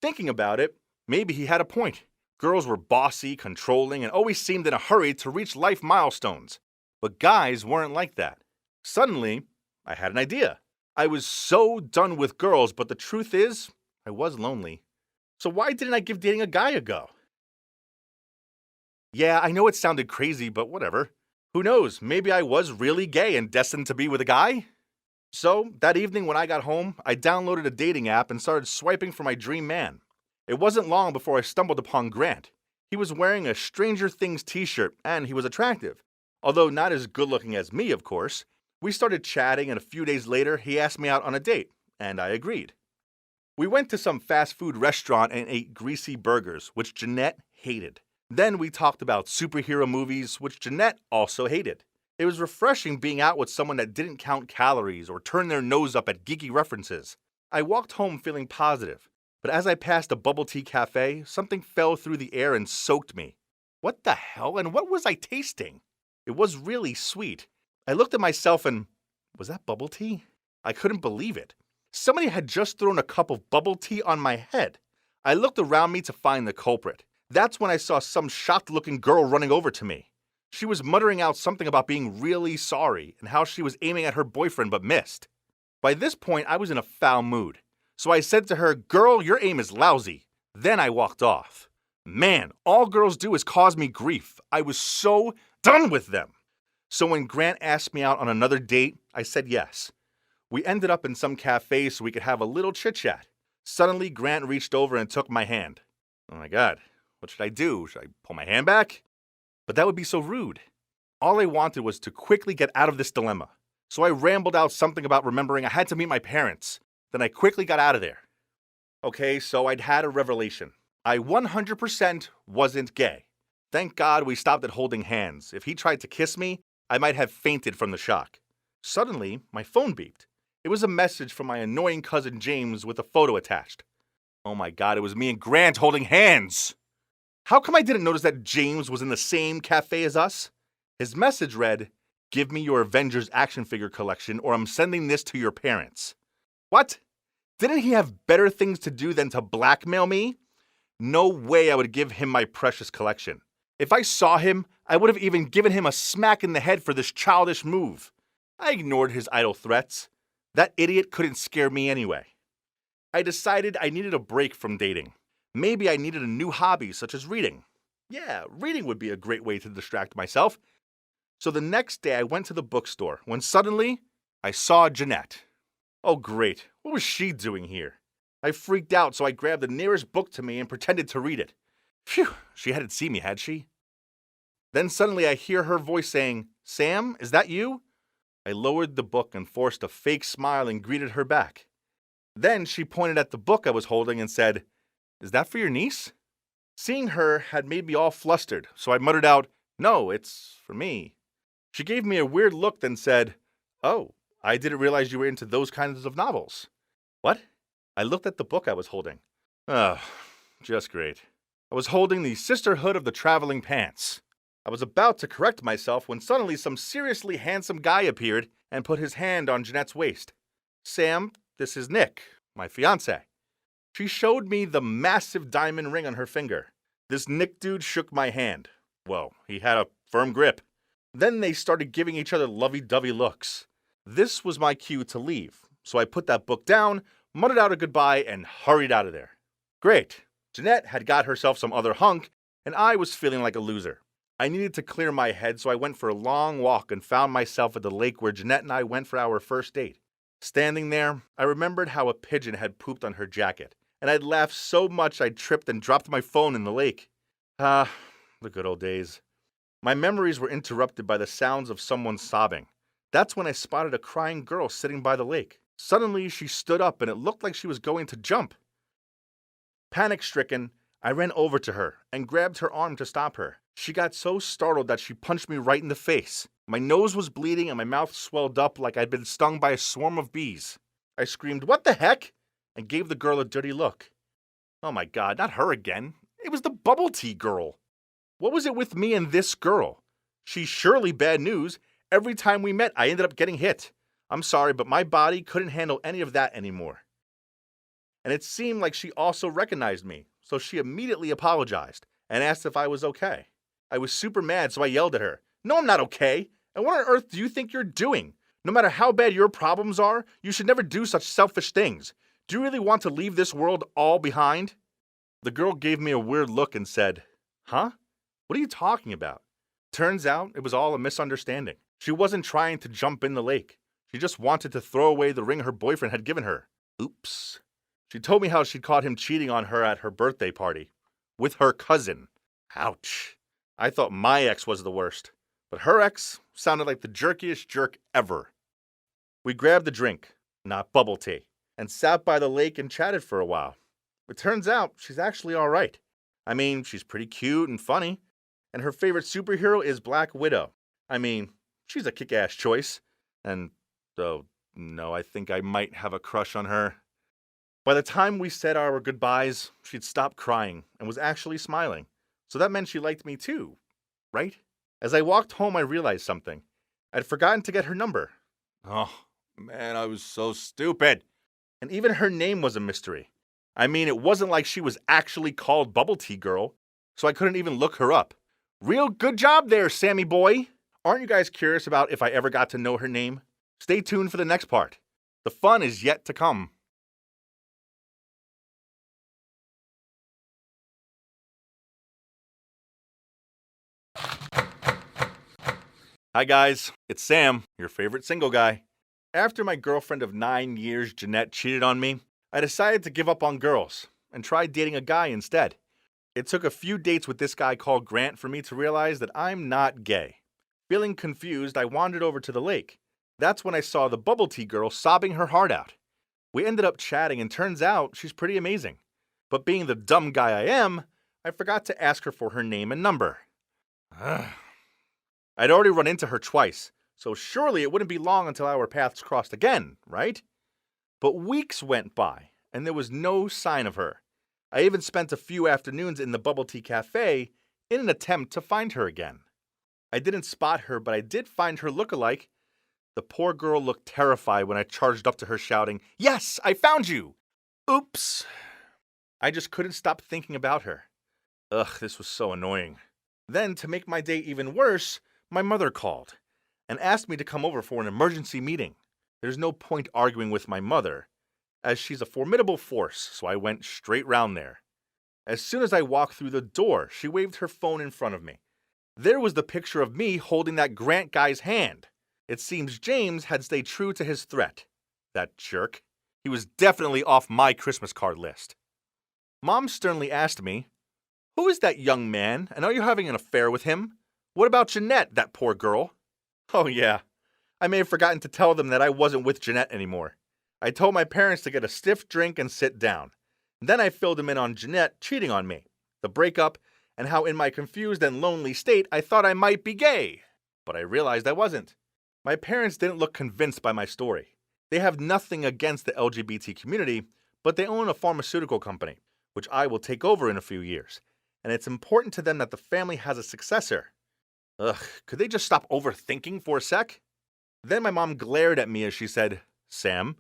Thinking about it, maybe he had a point. Girls were bossy, controlling, and always seemed in a hurry to reach life milestones. But guys weren't like that. Suddenly, I had an idea. I was so done with girls, but the truth is, I was lonely. So why didn't I give dating a guy a go? Yeah, I know it sounded crazy, but whatever. Who knows, maybe I was really gay and destined to be with a guy? So, that evening when I got home, I downloaded a dating app and started swiping for my dream man. It wasn't long before I stumbled upon Grant. He was wearing a Stranger Things t-shirt, and he was attractive. Although not as good-looking as me, of course. We started chatting, and a few days later, he asked me out on a date, and I agreed. We went to some fast food restaurant and ate greasy burgers, which Jeanette hated. Then we talked about superhero movies, which Jeanette also hated. It was refreshing being out with someone that didn't count calories or turn their nose up at geeky references. I walked home feeling positive, but as I passed a bubble tea cafe, something fell through the air and soaked me. What the hell, and what was I tasting? It was really sweet. I looked at myself and, was that bubble tea? I couldn't believe it. Somebody had just thrown a cup of bubble tea on my head. I looked around me to find the culprit. That's when I saw some shocked-looking girl running over to me. She was muttering out something about being really sorry and how she was aiming at her boyfriend but missed. By this point, I was in a foul mood. So I said to her, "Girl, your aim is lousy." Then I walked off. Man, all girls do is cause me grief. I was so done with them. So when Grant asked me out on another date, I said yes. We ended up in some cafe so we could have a little chit-chat. Suddenly, Grant reached over and took my hand. Oh my God. What should I do? Should I pull my hand back? But that would be so rude. All I wanted was to quickly get out of this dilemma. So I rambled out something about remembering I had to meet my parents. Then I quickly got out of there. Okay, so I'd had a revelation. I 100% wasn't gay. Thank God we stopped at holding hands. If he tried to kiss me, I might have fainted from the shock. Suddenly, my phone beeped. It was a message from my annoying cousin James with a photo attached. Oh my God, it was me and Grant holding hands! How come I didn't notice that James was in the same cafe as us? His message read, "Give me your Avengers action figure collection or I'm sending this to your parents." What? Didn't he have better things to do than to blackmail me? No way I would give him my precious collection. If I saw him, I would have even given him a smack in the head for this childish move. I ignored his idle threats. That idiot couldn't scare me anyway. I decided I needed a break from dating. Maybe I needed a new hobby such as reading. Yeah, reading would be a great way to distract myself. So the next day I went to the bookstore when suddenly I saw Jeanette. Oh great, what was she doing here? I freaked out, so I grabbed the nearest book to me and pretended to read it. Phew, she hadn't seen me, had she? Then suddenly I hear her voice saying, "Sam, is that you?" I lowered the book and forced a fake smile and greeted her back. Then she pointed at the book I was holding and said, "Is that for your niece?" Seeing her had made me all flustered, so I muttered out, "No, it's for me." She gave me a weird look, then said, "Oh, I didn't realize you were into those kinds of novels." What? I looked at the book I was holding. Oh, just great. I was holding the Sisterhood of the Traveling Pants. I was about to correct myself when suddenly some seriously handsome guy appeared and put his hand on Jeanette's waist. "Sam, this is Nick, my fiancé." She showed me the massive diamond ring on her finger. This Nick dude shook my hand. Well, he had a firm grip. Then they started giving each other lovey-dovey looks. This was my cue to leave, so I put that book down, muttered out a goodbye, and hurried out of there. Great. Jeanette had got herself some other hunk, and I was feeling like a loser. I needed to clear my head, so I went for a long walk and found myself at the lake where Jeanette and I went for our first date. Standing there, I remembered how a pigeon had pooped on her jacket, and I'd laughed so much I tripped and dropped my phone in the lake. Ah, the good old days. My memories were interrupted by the sounds of someone sobbing. That's when I spotted a crying girl sitting by the lake. Suddenly, she stood up and it looked like she was going to jump. Panic-stricken, I ran over to her and grabbed her arm to stop her. She got so startled that she punched me right in the face. My nose was bleeding and my mouth swelled up like I'd been stung by a swarm of bees. I screamed, "What the heck?" and gave the girl a dirty look. Oh my God, not her again. It was the bubble tea girl. What was it with me and this girl? She's surely bad news. Every time we met, I ended up getting hit. I'm sorry, but my body couldn't handle any of that anymore. And it seemed like she also recognized me, so she immediately apologized and asked if I was okay. I was super mad, so I yelled at her, "No, I'm not okay. And what on earth do you think you're doing? No matter how bad your problems are, you should never do such selfish things. Do you really want to leave this world all behind?" The girl gave me a weird look and said, "Huh? What are you talking about?" Turns out it was all a misunderstanding. She wasn't trying to jump in the lake. She just wanted to throw away the ring her boyfriend had given her. Oops. She told me how she'd caught him cheating on her at her birthday party. With her cousin. Ouch. I thought my ex was the worst. But her ex sounded like the jerkiest jerk ever. We grabbed a drink, not bubble tea, and sat by the lake and chatted for a while. It turns out she's actually all right. I mean, she's pretty cute and funny, and her favorite superhero is Black Widow. I mean, she's a kick-ass choice, and though, no, I think I might have a crush on her. By the time we said our goodbyes, she'd stopped crying and was actually smiling, so that meant she liked me too, right? As I walked home, I realized something. I'd forgotten to get her number. Oh, man, I was so stupid. And even her name was a mystery. I mean, it wasn't like she was actually called Bubble Tea Girl, so I couldn't even look her up. Real good job there, Sammy boy. Aren't you guys curious about if I ever got to know her name? Stay tuned for the next part. The fun is yet to come. Hi guys, it's Sam, your favorite single guy. After my girlfriend of 9 years, Jeanette, cheated on me, I decided to give up on girls and try dating a guy instead. It took a few dates with this guy called Grant for me to realize that I'm not gay. Feeling confused, I wandered over to the lake. That's when I saw the bubble tea girl sobbing her heart out. We ended up chatting and turns out she's pretty amazing. But being the dumb guy I am, I forgot to ask her for her name and number. I'd already run into her twice, so surely it wouldn't be long until our paths crossed again, right? But weeks went by, and there was no sign of her. I even spent a few afternoons in the bubble tea cafe in an attempt to find her again. I didn't spot her, but I did find her look-alike. The poor girl looked terrified when I charged up to her shouting, "Yes, I found you!" Oops. I just couldn't stop thinking about her. Ugh, this was so annoying. Then, to make my day even worse, my mother called and asked me to come over for an emergency meeting. There's no point arguing with my mother, as she's a formidable force, so I went straight round there. As soon as I walked through the door, she waved her phone in front of me. There was the picture of me holding that Grant guy's hand. It seems James had stayed true to his threat. That jerk. He was definitely off my Christmas card list. Mom sternly asked me, "Who is that young man, and are you having an affair with him? What about Jeanette, that poor girl?" Oh yeah, I may have forgotten to tell them that I wasn't with Jeanette anymore. I told my parents to get a stiff drink and sit down. Then I filled them in on Jeanette cheating on me, the breakup, and how in my confused and lonely state I thought I might be gay. But I realized I wasn't. My parents didn't look convinced by my story. They have nothing against the LGBT community, but they own a pharmaceutical company, which I will take over in a few years, and it's important to them that the family has a successor. Ugh, could they just stop overthinking for a sec? Then my mom glared at me as she said, "Sam,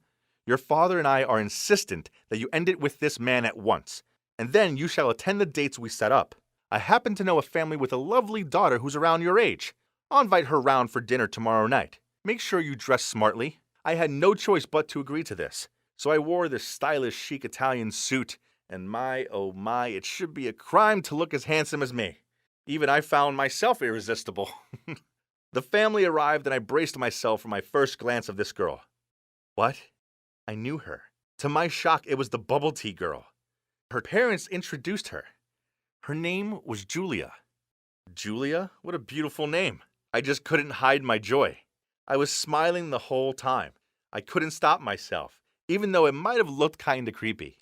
your father and I are insistent that you end it with this man at once, and then you shall attend the dates we set up. I happen to know a family with a lovely daughter who's around your age. I'll invite her round for dinner tomorrow night. Make sure you dress smartly." I had no choice but to agree to this, so I wore this stylish chic Italian suit, and my, oh my, it should be a crime to look as handsome as me. Even I found myself irresistible. The family arrived and I braced myself for my first glance of this girl. What? I knew her. To my shock, it was the bubble tea girl. Her parents introduced her. Her name was Julia. Julia? What a beautiful name. I just couldn't hide my joy. I was smiling the whole time. I couldn't stop myself, even though it might have looked kinda creepy.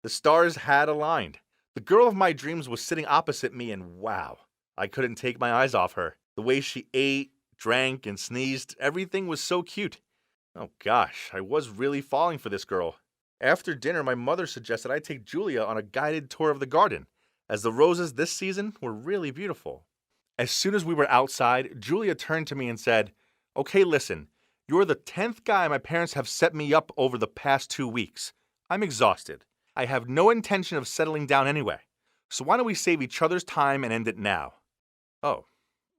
The stars had aligned. The girl of my dreams was sitting opposite me, and wow, I couldn't take my eyes off her. The way she ate, drank, and sneezed, everything was so cute. Oh gosh, I was really falling for this girl. After dinner, my mother suggested I take Julia on a guided tour of the garden, as the roses this season were really beautiful. As soon as we were outside, Julia turned to me and said, "Okay, listen, you're the 10th guy my parents have set me up over the past 2 weeks. I'm exhausted. I have no intention of settling down anyway. So why don't we save each other's time and end it now?" Oh,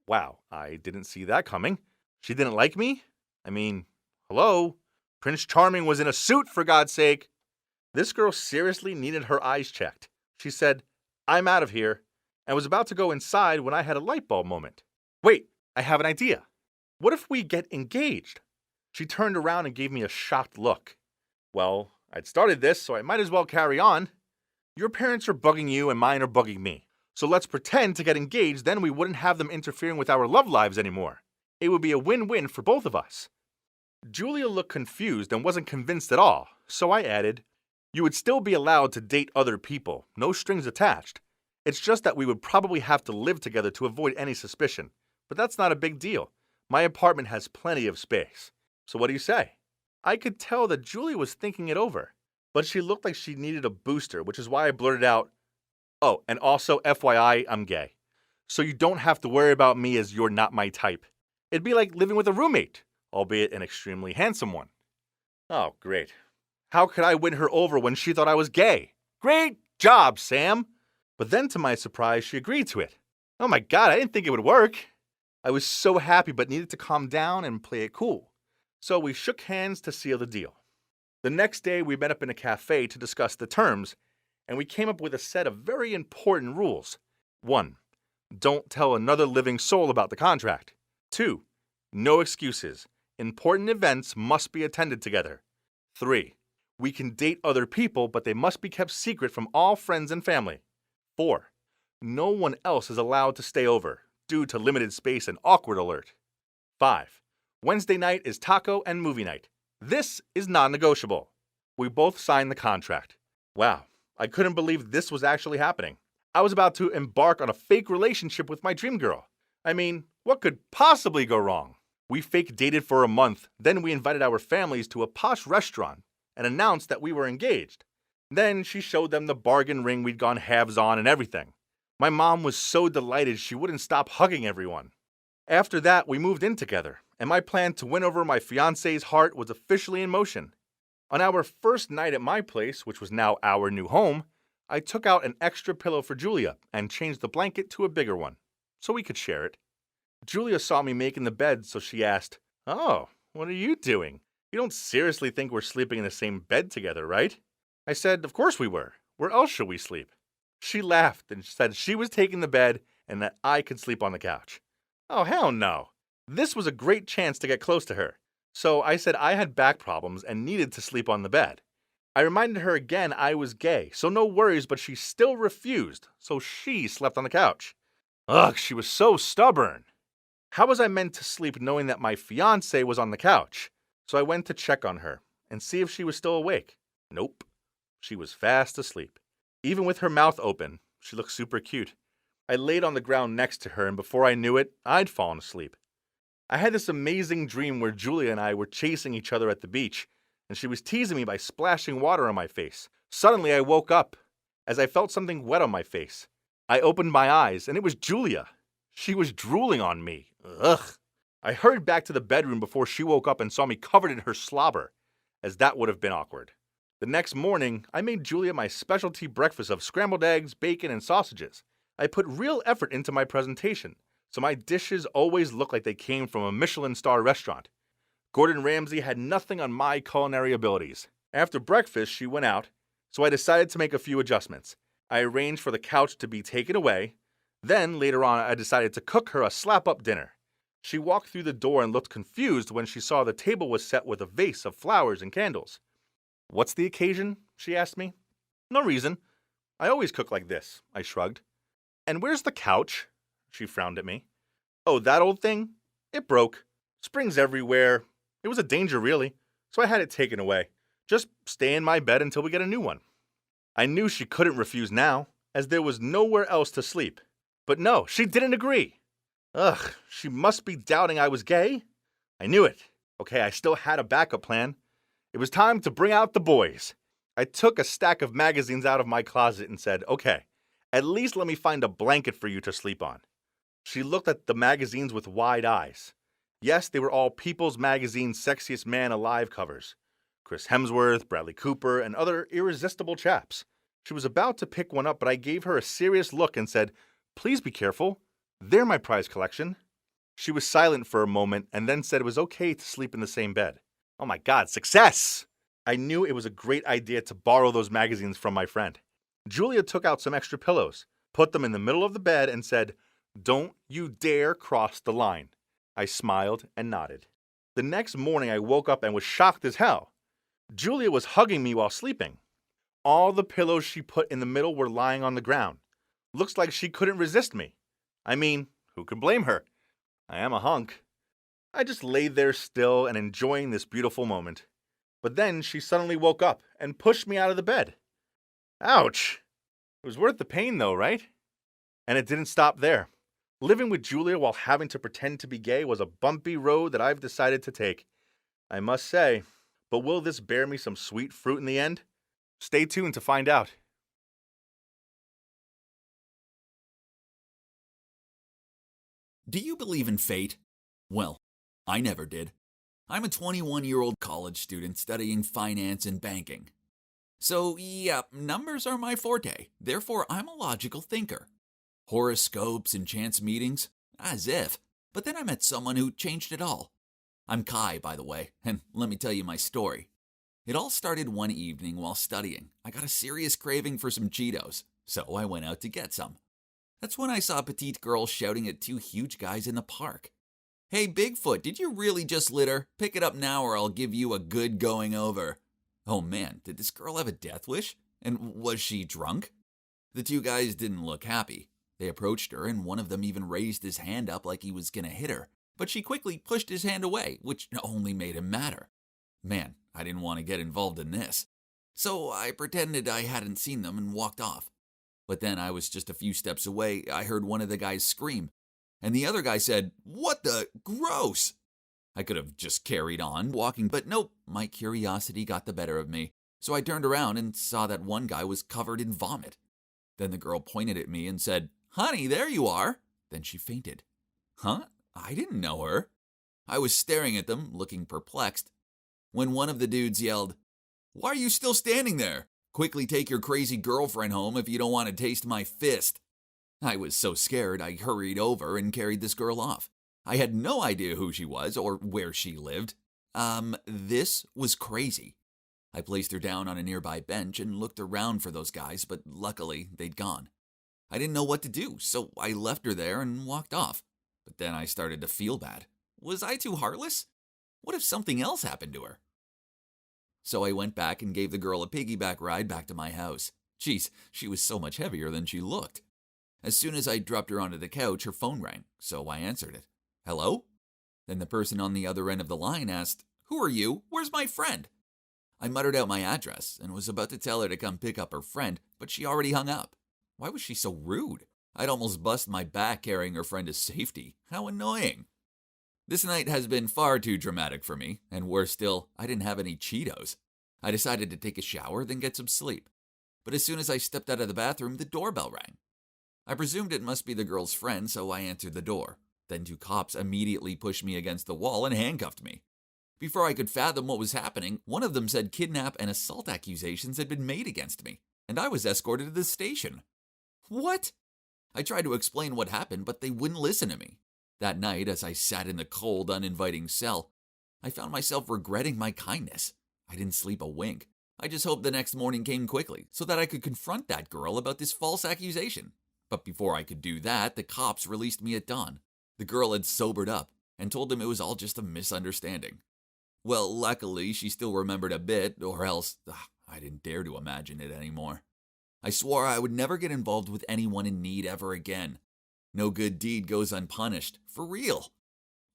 wow, I didn't see that coming. She didn't like me? I mean, hello? Prince Charming was in a suit, for God's sake. This girl seriously needed her eyes checked. She said, "I'm out of here," and was about to go inside when I had a light bulb moment. Wait, I have an idea. What if we get engaged? She turned around and gave me a shocked look. Well, I'd started this, so I might as well carry on. Your parents are bugging you and mine are bugging me. So let's pretend to get engaged, then we wouldn't have them interfering with our love lives anymore. It would be a win-win for both of us. Julia looked confused and wasn't convinced at all, so I added, "You would still be allowed to date other people, no strings attached. It's just that we would probably have to live together to avoid any suspicion. But that's not a big deal. My apartment has plenty of space. So what do you say?" I could tell that Julia was thinking it over, but she looked like she needed a booster, which is why I blurted out, "Oh, and also, FYI, I'm gay. So you don't have to worry about me as you're not my type. It'd be like living with a roommate, albeit an extremely handsome one." Oh, great. How could I win her over when she thought I was gay? Great job, Sam! But then, to my surprise, she agreed to it. Oh my God, I didn't think it would work. I was so happy but needed to calm down and play it cool. So we shook hands to seal the deal. The next day, we met up in a cafe to discuss the terms, and we came up with a set of very important rules. 1. Don't tell another living soul about the contract. 2. No excuses. Important events must be attended together. 3. We can date other people, but they must be kept secret from all friends and family. 4. No one else is allowed to stay over, due to limited space and awkward alert. 5. Wednesday night is taco and movie night. This is non-negotiable. We both signed the contract. Wow, I couldn't believe this was actually happening. I was about to embark on a fake relationship with my dream girl. I mean, what could possibly go wrong? We fake dated for a month, then we invited our families to a posh restaurant and announced that we were engaged. Then she showed them the bargain ring we'd gone halves on and everything. My mom was so delighted she wouldn't stop hugging everyone. After that, we moved in together, and my plan to win over my fiancé's heart was officially in motion. On our first night at my place, which was now our new home, I took out an extra pillow for Julia and changed the blanket to a bigger one, so we could share it. Julia saw me making the bed, so she asked, "Oh, what are you doing? You don't seriously think we're sleeping in the same bed together, right?" I said, "Of course we were. Where else should we sleep?" She laughed and said she was taking the bed and that I could sleep on the couch. Oh, hell no. This was a great chance to get close to her. So I said I had back problems and needed to sleep on the bed. I reminded her again I was gay, so no worries, but she still refused, so she slept on the couch. Ugh, she was so stubborn. How was I meant to sleep knowing that my fiancé was on the couch? So I went to check on her and see if she was still awake. Nope. She was fast asleep. Even with her mouth open, she looked super cute. I laid on the ground next to her, and before I knew it, I'd fallen asleep. I had this amazing dream where Julia and I were chasing each other at the beach, and she was teasing me by splashing water on my face. Suddenly, I woke up as I felt something wet on my face. I opened my eyes, and it was Julia. She was drooling on me. Ugh. I hurried back to the bedroom before she woke up and saw me covered in her slobber, as that would have been awkward. The next morning, I made Julia my specialty breakfast of scrambled eggs, bacon, and sausages. I put real effort into my presentation, so my dishes always look like they came from a Michelin star restaurant. Gordon Ramsay had nothing on my culinary abilities. After breakfast, she went out, so I decided to make a few adjustments. I arranged for the couch to be taken away. Then, later on, I decided to cook her a slap-up dinner. She walked through the door and looked confused when she saw the table was set with a vase of flowers and candles. "What's the occasion?" she asked me. "No reason. I always cook like this," I shrugged. "And where's the couch?" She frowned at me. "Oh, that old thing? It broke. Springs everywhere. It was a danger, really, so I had it taken away. Just stay in my bed until we get a new one." I knew she couldn't refuse now, as there was nowhere else to sleep. But no, she didn't agree. Ugh, she must be doubting I was gay. I knew it. Okay, I still had a backup plan. It was time to bring out the boys. I took a stack of magazines out of my closet and said, "Okay, at least let me find a blanket for you to sleep on." She looked at the magazines with wide eyes. Yes, they were all People's Magazine's Sexiest Man Alive covers. Chris Hemsworth, Bradley Cooper, and other irresistible chaps. She was about to pick one up, but I gave her a serious look and said, "Please be careful. They're my prize collection." She was silent for a moment and then said it was okay to sleep in the same bed. Oh my God, success! I knew it was a great idea to borrow those magazines from my friend. Julia took out some extra pillows, put them in the middle of the bed, and said, "Don't you dare cross the line." I smiled and nodded. The next morning I woke up and was shocked as hell. Julia was hugging me while sleeping. All the pillows she put in the middle were lying on the ground. Looks like she couldn't resist me. I mean, who could blame her? I am a hunk. I just lay there still and enjoying this beautiful moment. But then she suddenly woke up and pushed me out of the bed. Ouch! It was worth the pain though, right? And it didn't stop there. Living with Julia while having to pretend to be gay was a bumpy road that I've decided to take. I must say, but will this bear me some sweet fruit in the end? Stay tuned to find out. Do you believe in fate? Well, I never did. I'm a 21-year-old college student studying finance and banking. So, yeah, numbers are my forte. Therefore, I'm a logical thinker. Horoscopes and chance meetings? As if. But then I met someone who changed it all. I'm Kai, by the way, and let me tell you my story. It all started one evening while studying. I got a serious craving for some Cheetos, so I went out to get some. That's when I saw a petite girl shouting at two huge guys in the park. "Hey, Bigfoot, did you really just litter? Pick it up now or I'll give you a good going over." Oh man, did this girl have a death wish? And was she drunk? The two guys didn't look happy. They approached her and one of them even raised his hand up like he was gonna hit her. But she quickly pushed his hand away, which only made him madder. Man, I didn't want to get involved in this. So I pretended I hadn't seen them and walked off. But then I was just a few steps away, I heard one of the guys scream. And the other guy said, "What the? Gross!" I could have just carried on walking, but nope, my curiosity got the better of me. So I turned around and saw that one guy was covered in vomit. Then the girl pointed at me and said, "Honey, there you are." Then she fainted. Huh? I didn't know her. I was staring at them, looking perplexed, when one of the dudes yelled, "Why are you still standing there? Quickly take your crazy girlfriend home if you don't want to taste my fist." I was so scared I hurried over and carried this girl off. I had no idea who she was or where she lived. This was crazy. I placed her down on a nearby bench and looked around for those guys, but luckily they'd gone. I didn't know what to do, so I left her there and walked off. But then I started to feel bad. Was I too heartless? What if something else happened to her? So I went back and gave the girl a piggyback ride back to my house. Jeez, she was so much heavier than she looked. As soon as I dropped her onto the couch, her phone rang, so I answered it. "Hello?" Then the person on the other end of the line asked, "Who are you? Where's my friend?" I muttered out my address and was about to tell her to come pick up her friend, but she already hung up. Why was she so rude? I'd almost bust my back carrying her friend to safety. How annoying. This night has been far too dramatic for me, and worse still, I didn't have any Cheetos. I decided to take a shower, then get some sleep. But as soon as I stepped out of the bathroom, the doorbell rang. I presumed it must be the girl's friend, so I answered the door. Then 2 cops immediately pushed me against the wall and handcuffed me. Before I could fathom what was happening, one of them said kidnap and assault accusations had been made against me, and I was escorted to the station. What? I tried to explain what happened, but they wouldn't listen to me. That night, as I sat in the cold, uninviting cell, I found myself regretting my kindness. I didn't sleep a wink. I just hoped the next morning came quickly so that I could confront that girl about this false accusation. But before I could do that, the cops released me at dawn. The girl had sobered up and told them it was all just a misunderstanding. Well, luckily, she still remembered a bit, or else I didn't dare to imagine it anymore. I swore I would never get involved with anyone in need ever again. No good deed goes unpunished, for real.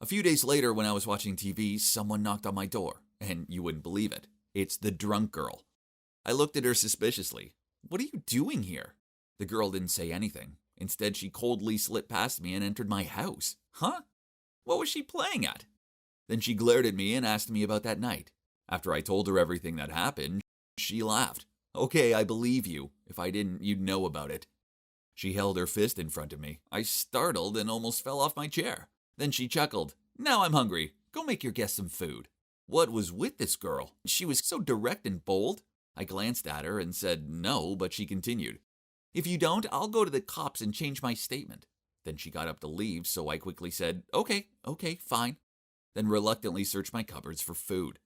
A few days later, when I was watching TV, someone knocked on my door, and you wouldn't believe it. It's the drunk girl. I looked at her suspiciously. "What are you doing here?" The girl didn't say anything. Instead, she coldly slipped past me and entered my house. Huh? What was she playing at? Then she glared at me and asked me about that night. After I told her everything that happened, she laughed. "Okay, I believe you. If I didn't, you'd know about it." She held her fist in front of me. I startled and almost fell off my chair. Then she chuckled. "Now I'm hungry. Go make your guests some food." What was with this girl? She was so direct and bold. I glanced at her and said no, but she continued. "If you don't, I'll go to the cops and change my statement." Then she got up to leave, so I quickly said, Okay, fine. Then reluctantly searched my cupboards for food.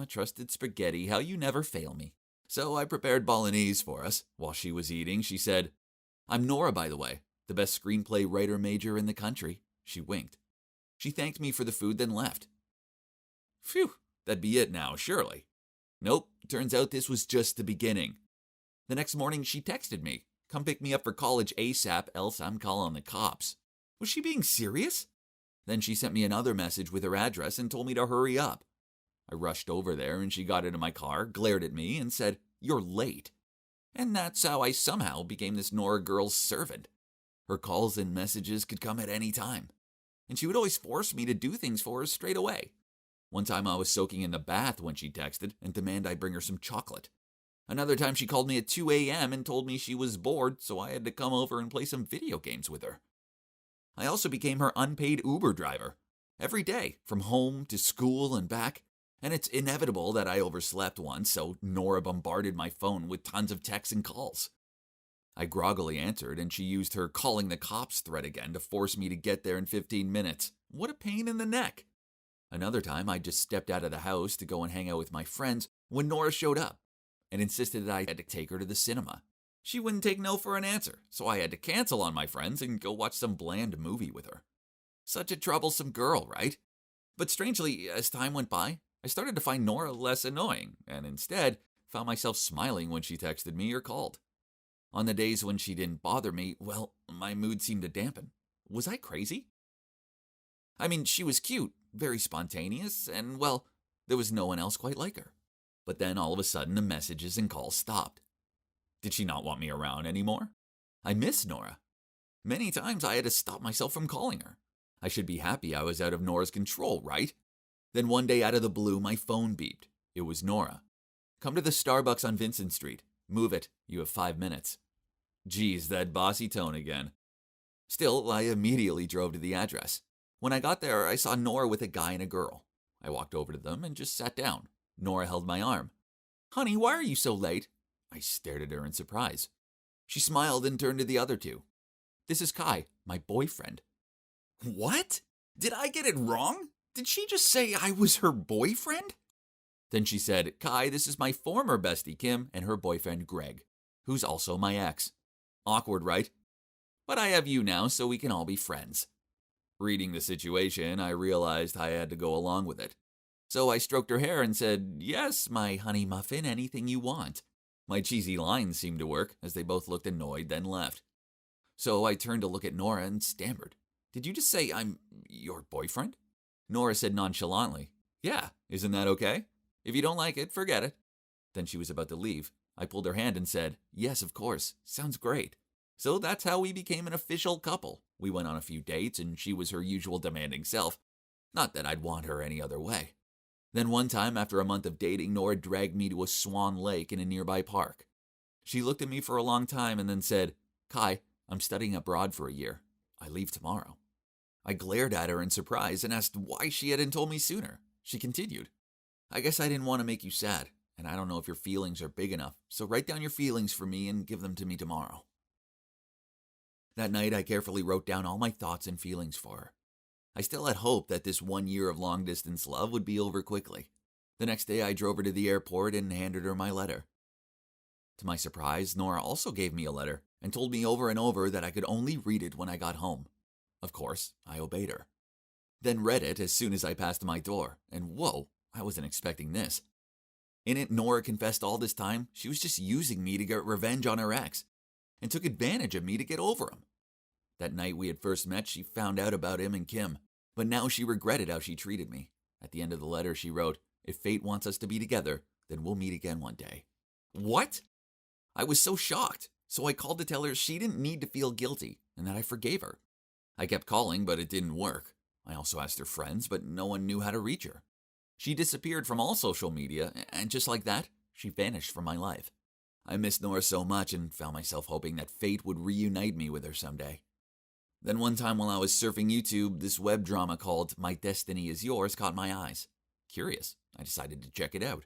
Trusted spaghetti, how you never fail me. So I prepared bolognese for us. While she was eating, she said, "I'm Nora, by the way, the best screenplay writer major in the country." She winked. She thanked me for the food, then left. Phew, that'd be it now, surely. Nope, turns out this was just the beginning. The next morning, she texted me, "Come pick me up for college ASAP, else I'm calling the cops." Was she being serious? Then she sent me another message with her address and told me to hurry up. I rushed over there and she got into my car, glared at me, and said, "You're late." And that's how I somehow became this Nora girl's servant. Her calls and messages could come at any time, and she would always force me to do things for her straight away. One time I was soaking in the bath when she texted and demanded I bring her some chocolate. Another time she called me at 2 a.m. and told me she was bored, so I had to come over and play some video games with her. I also became her unpaid Uber driver. Every day, from home to school and back. And it's inevitable that I overslept once, so Nora bombarded my phone with tons of texts and calls. I groggily answered, and she used her calling the cops threat again to force me to get there in 15 minutes. What a pain in the neck. Another time, I just stepped out of the house to go and hang out with my friends when Nora showed up and insisted that I had to take her to the cinema. She wouldn't take no for an answer, so I had to cancel on my friends and go watch some bland movie with her. Such a troublesome girl, right? But strangely, as time went by, I started to find Nora less annoying, and instead found myself smiling when she texted me or called. On the days when she didn't bother me, well, my mood seemed to dampen. Was I crazy? I mean, she was cute, very spontaneous, and, well, there was no one else quite like her. But then all of a sudden the messages and calls stopped. Did she not want me around anymore? I miss Nora. Many times I had to stop myself from calling her. I should be happy I was out of Nora's control, right? Then one day out of the blue, my phone beeped. It was Nora. Come to the Starbucks on Vincent Street. Move it. You have 5 minutes. Geez, that bossy tone again. Still, I immediately drove to the address. When I got there, I saw Nora with a guy and a girl. I walked over to them and just sat down. Nora held my arm. Honey, why are you so late? I stared at her in surprise. She smiled and turned to the other two. This is Kai, my boyfriend. What? Did I get it wrong? Did she just say I was her boyfriend? Then she said, Kai, this is my former bestie Kim and her boyfriend Greg, who's also my ex. Awkward, right? But I have you now, so we can all be friends. Reading the situation, I realized I had to go along with it. So I stroked her hair and said, yes, my honey muffin, anything you want. My cheesy lines seemed to work, as they both looked annoyed, then left. So I turned to look at Nora and stammered. Did you just say I'm your boyfriend? Nora said nonchalantly, yeah, isn't that okay? If you don't like it, forget it. Then she was about to leave. I pulled her hand and said, yes, of course, sounds great. So that's how we became an official couple. We went on a few dates, and she was her usual demanding self. Not that I'd want her any other way. Then one time, after a month of dating, Nora dragged me to a Swan Lake in a nearby park. She looked at me for a long time and then said, Kai, I'm studying abroad for a year. I leave tomorrow. I glared at her in surprise and asked why she hadn't told me sooner. She continued, I guess I didn't want to make you sad, and I don't know if your feelings are big enough, so write down your feelings for me and give them to me tomorrow. That night, I carefully wrote down all my thoughts and feelings for her. I still had hope that this 1 year of long-distance love would be over quickly. The next day, I drove her to the airport and handed her my letter. To my surprise, Nora also gave me a letter and told me over and over that I could only read it when I got home. Of course, I obeyed her. Then read it as soon as I passed my door, and whoa, I wasn't expecting this. In it, Nora confessed all this time she was just using me to get revenge on her ex, and took advantage of me to get over him. That night we had first met, she found out about him and Kim, but now she regretted how she treated me. At the end of the letter, she wrote, if fate wants us to be together, then we'll meet again one day. What? I was so shocked, so I called to tell her she didn't need to feel guilty and that I forgave her. I kept calling, but it didn't work. I also asked her friends, but no one knew how to reach her. She disappeared from all social media, and just like that, she vanished from my life. I missed Nora so much and found myself hoping that fate would reunite me with her someday. Then one time while I was surfing YouTube, this web drama called My Destiny Is Yours caught my eyes. Curious, I decided to check it out.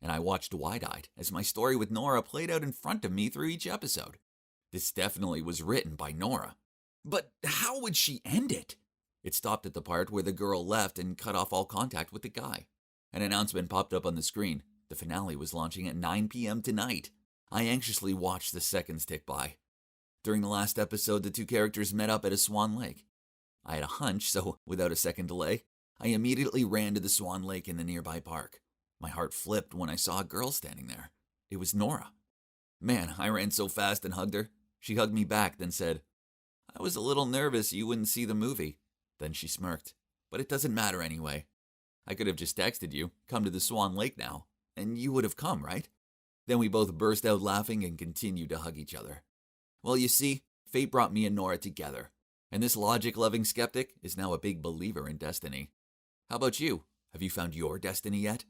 And I watched wide-eyed as my story with Nora played out in front of me through each episode. This definitely was written by Nora. But how would she end it? It stopped at the part where the girl left and cut off all contact with the guy. An announcement popped up on the screen. The finale was launching at 9 p.m. tonight. I anxiously watched the seconds tick by. During the last episode, the two characters met up at a Swan Lake. I had a hunch, so without a second delay, I immediately ran to the Swan Lake in the nearby park. My heart flipped when I saw a girl standing there. It was Nora. Man, I ran so fast and hugged her. She hugged me back, then said, I was a little nervous you wouldn't see the movie. Then she smirked. But it doesn't matter anyway. I could have just texted you, come to the Swan Lake now, and you would have come, right? Then we both burst out laughing and continued to hug each other. Well, you see, fate brought me and Nora together, and this logic-loving skeptic is now a big believer in destiny. How about you? Have you found your destiny yet?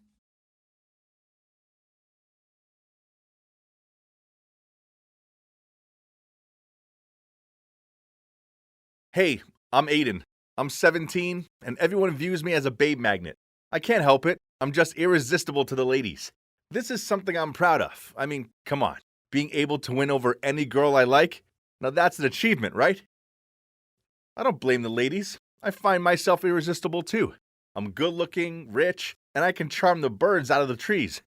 Hey, I'm Aiden. I'm 17, and everyone views me as a babe magnet. I can't help it. I'm just irresistible to the ladies. This is something I'm proud of. I mean, come on. Being able to win over any girl I like? Now that's an achievement, right? I don't blame the ladies. I find myself irresistible too. I'm good-looking, rich, and I can charm the birds out of the trees.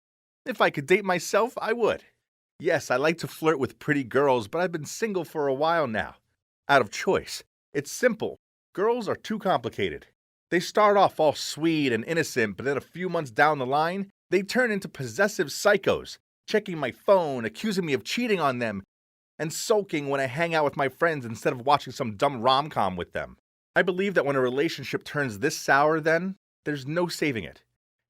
If I could date myself, I would. Yes, I like to flirt with pretty girls, but I've been single for a while now. Out of choice. It's simple. Girls are too complicated. They start off all sweet and innocent, but then a few months down the line, they turn into possessive psychos, checking my phone, accusing me of cheating on them, and sulking when I hang out with my friends instead of watching some dumb rom-com with them. I believe that when a relationship turns this sour, then there's no saving it.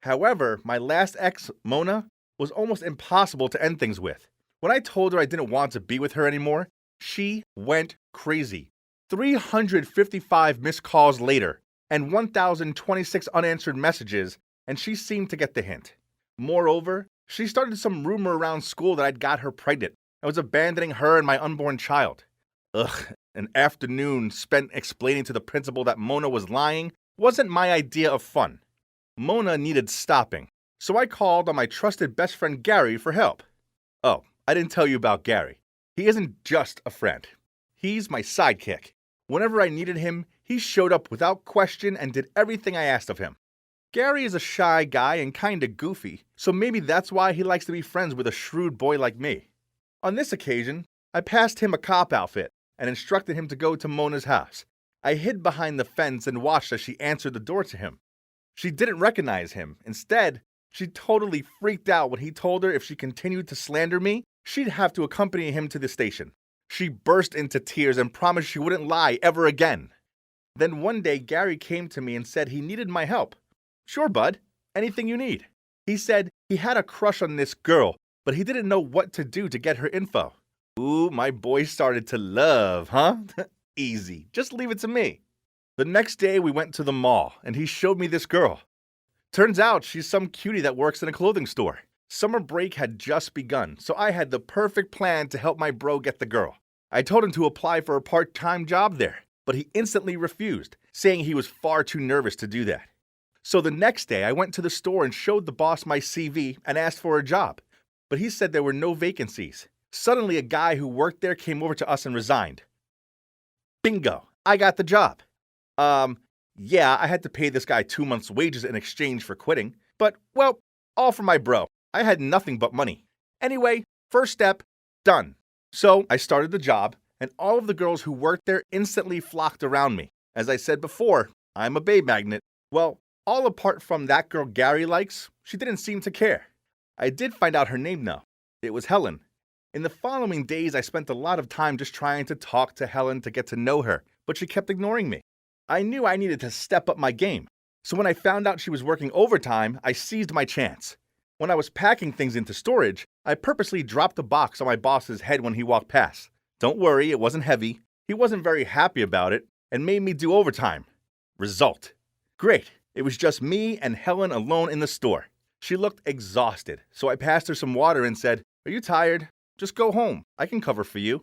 However, my last ex, Mona, was almost impossible to end things with. When I told her I didn't want to be with her anymore, she went crazy. 355 missed calls later, and 1,026 unanswered messages, and she seemed to get the hint. Moreover, She started some rumor around school that I'd got her pregnant. I was abandoning her and my unborn child. Ugh, an afternoon spent explaining to the principal that Mona was lying wasn't my idea of fun. Mona needed stopping, so I called on my trusted best friend Gary for help. Oh, I didn't tell you about Gary. He isn't just a friend. He's my sidekick. Whenever I needed him, he showed up without question and did everything I asked of him. Gary is a shy guy and kinda goofy, so maybe that's why he likes to be friends with a shrewd boy like me. On this occasion, I passed him a cop outfit and instructed him to go to Mona's house. I hid behind the fence and watched as she answered the door to him. She didn't recognize him. Instead, she totally freaked out when he told her if she continued to slander me, she'd have to accompany him to the station. She burst into tears and promised she wouldn't lie ever again. Then one day, Gary came to me and said he needed my help. Sure, bud. Anything you need. He said he had a crush on this girl, but he didn't know what to do to get her info. Ooh, my boy started to love, huh? Easy. Just leave it to me. The next day, we went to the mall, and he showed me this girl. Turns out she's some cutie that works in a clothing store. Summer break had just begun, so I had the perfect plan to help my bro get the girl. I told him to apply for a part-time job there, but he instantly refused, saying he was far too nervous to do that. So the next day, I went to the store and showed the boss my CV and asked for a job, but he said there were no vacancies. Suddenly, a guy who worked there came over to us and resigned. Bingo, I got the job. Yeah, I had to pay this guy 2 months' wages in exchange for quitting, but, well, all for my bro. I had nothing but money. Anyway, first step, done. So I started the job, and all of the girls who worked there instantly flocked around me. As I said before, I'm a babe magnet. Well, all apart from that girl Gary likes, she didn't seem to care. I did find out her name, though. It was Helen. In the following days, I spent a lot of time just trying to talk to Helen to get to know her, but she kept ignoring me. I knew I needed to step up my game, so when I found out she was working overtime, I seized my chance. When I was packing things into storage, I purposely dropped a box on my boss's head when he walked past. Don't worry, it wasn't heavy. He wasn't very happy about it and made me do overtime. Result: great. It was just me and Helen alone in the store. She looked exhausted, so I passed her some water and said, "Are you tired? Just go home. I can cover for you."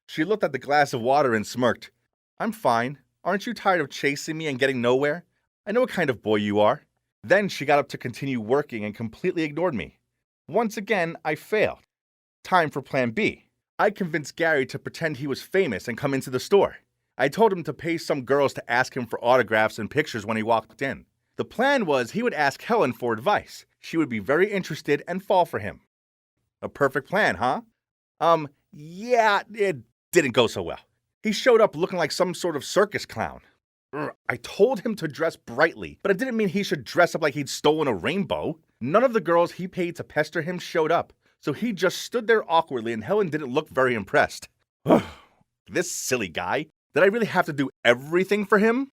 She looked at the glass of water and smirked. "I'm fine. Aren't you tired of chasing me and getting nowhere? I know what kind of boy you are." Then she got up to continue working and completely ignored me. Once again, I failed. Time for plan B. I convinced Gary to pretend he was famous and come into the store. I told him to pay some girls to ask him for autographs and pictures when he walked in. The plan was he would ask Helen for advice. She would be very interested and fall for him. A perfect plan, huh? Yeah, it didn't go so well. He showed up looking like some sort of circus clown. I told him to dress brightly, but it didn't mean he should dress up like he'd stolen a rainbow. None of the girls he paid to pester him showed up, so he just stood there awkwardly and Helen didn't look very impressed. This silly guy. Did I really have to do everything for him?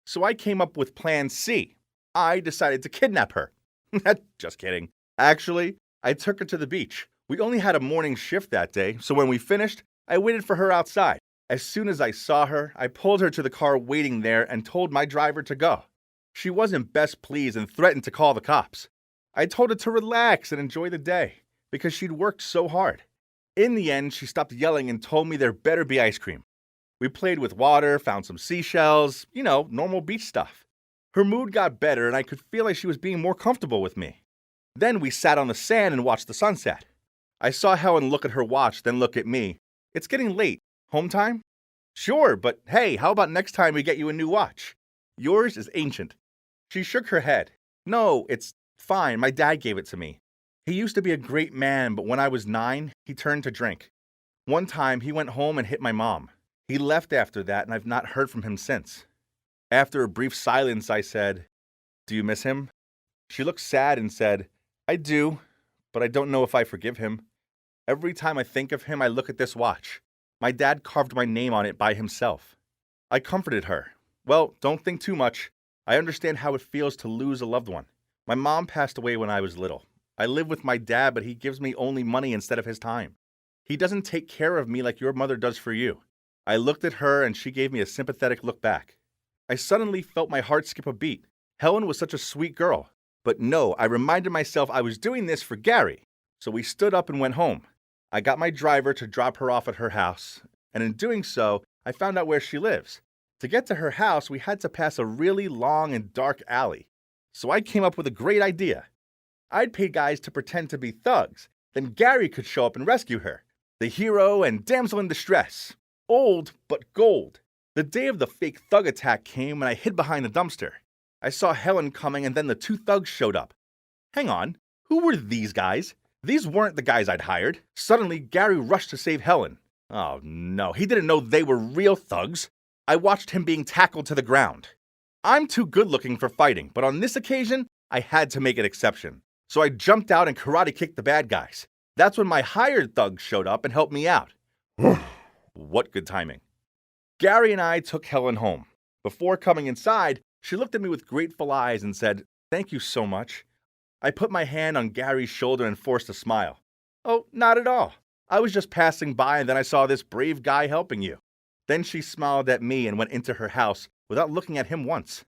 So I came up with plan C. I decided to kidnap her. Just kidding. Actually, I took her to the beach. We only had a morning shift that day, so when we finished, I waited for her outside. As soon as I saw her, I pulled her to the car waiting there and told my driver to go. She wasn't best pleased and threatened to call the cops. I told her to relax and enjoy the day, because she'd worked so hard. In the end, she stopped yelling and told me there better be ice cream. We played with water, found some seashells, normal beach stuff. Her mood got better and I could feel like she was being more comfortable with me. Then we sat on the sand and watched the sunset. I saw Helen look at her watch, then look at me. "It's getting late. Home time?" "Sure, but hey, how about next time we get you a new watch? Yours is ancient." She shook her head. "No, it's fine. My dad gave it to me. He used to be a great man, but when I was 9, he turned to drink. One time, he went home and hit my mom. He left after that, and I've not heard from him since." After a brief silence, I said, "Do you miss him?" She looked sad and said, "I do, but I don't know if I forgive him. Every time I think of him, I look at this watch. My dad carved my name on it by himself." I comforted her. "Well, don't think too much. I understand how it feels to lose a loved one. My mom passed away when I was little. I live with my dad, but he gives me only money instead of his time. He doesn't take care of me like your mother does for you." I looked at her and she gave me a sympathetic look back. I suddenly felt my heart skip a beat. Helen was such a sweet girl. But no, I reminded myself I was doing this for Gary. So we stood up and went home. I got my driver to drop her off at her house, and in doing so, I found out where she lives. To get to her house, we had to pass a really long and dark alley. So I came up with a great idea. I'd pay guys to pretend to be thugs. Then Gary could show up and rescue her. The hero and damsel in distress. Old, but gold. The day of the fake thug attack came when I hid behind the dumpster. I saw Helen coming and then the 2 thugs showed up. Hang on, who were these guys? These weren't the guys I'd hired. Suddenly, Gary rushed to save Helen. Oh no, he didn't know they were real thugs. I watched him being tackled to the ground. I'm too good looking for fighting, but on this occasion, I had to make an exception. So I jumped out and karate kicked the bad guys. That's when my hired thugs showed up and helped me out. What good timing. Gary and I took Helen home. Before coming inside, she looked at me with grateful eyes and said, "Thank you so much." I put my hand on Gary's shoulder and forced a smile. "Oh, not at all. I was just passing by and then I saw this brave guy helping you." Then she smiled at me and went into her house without looking at him once.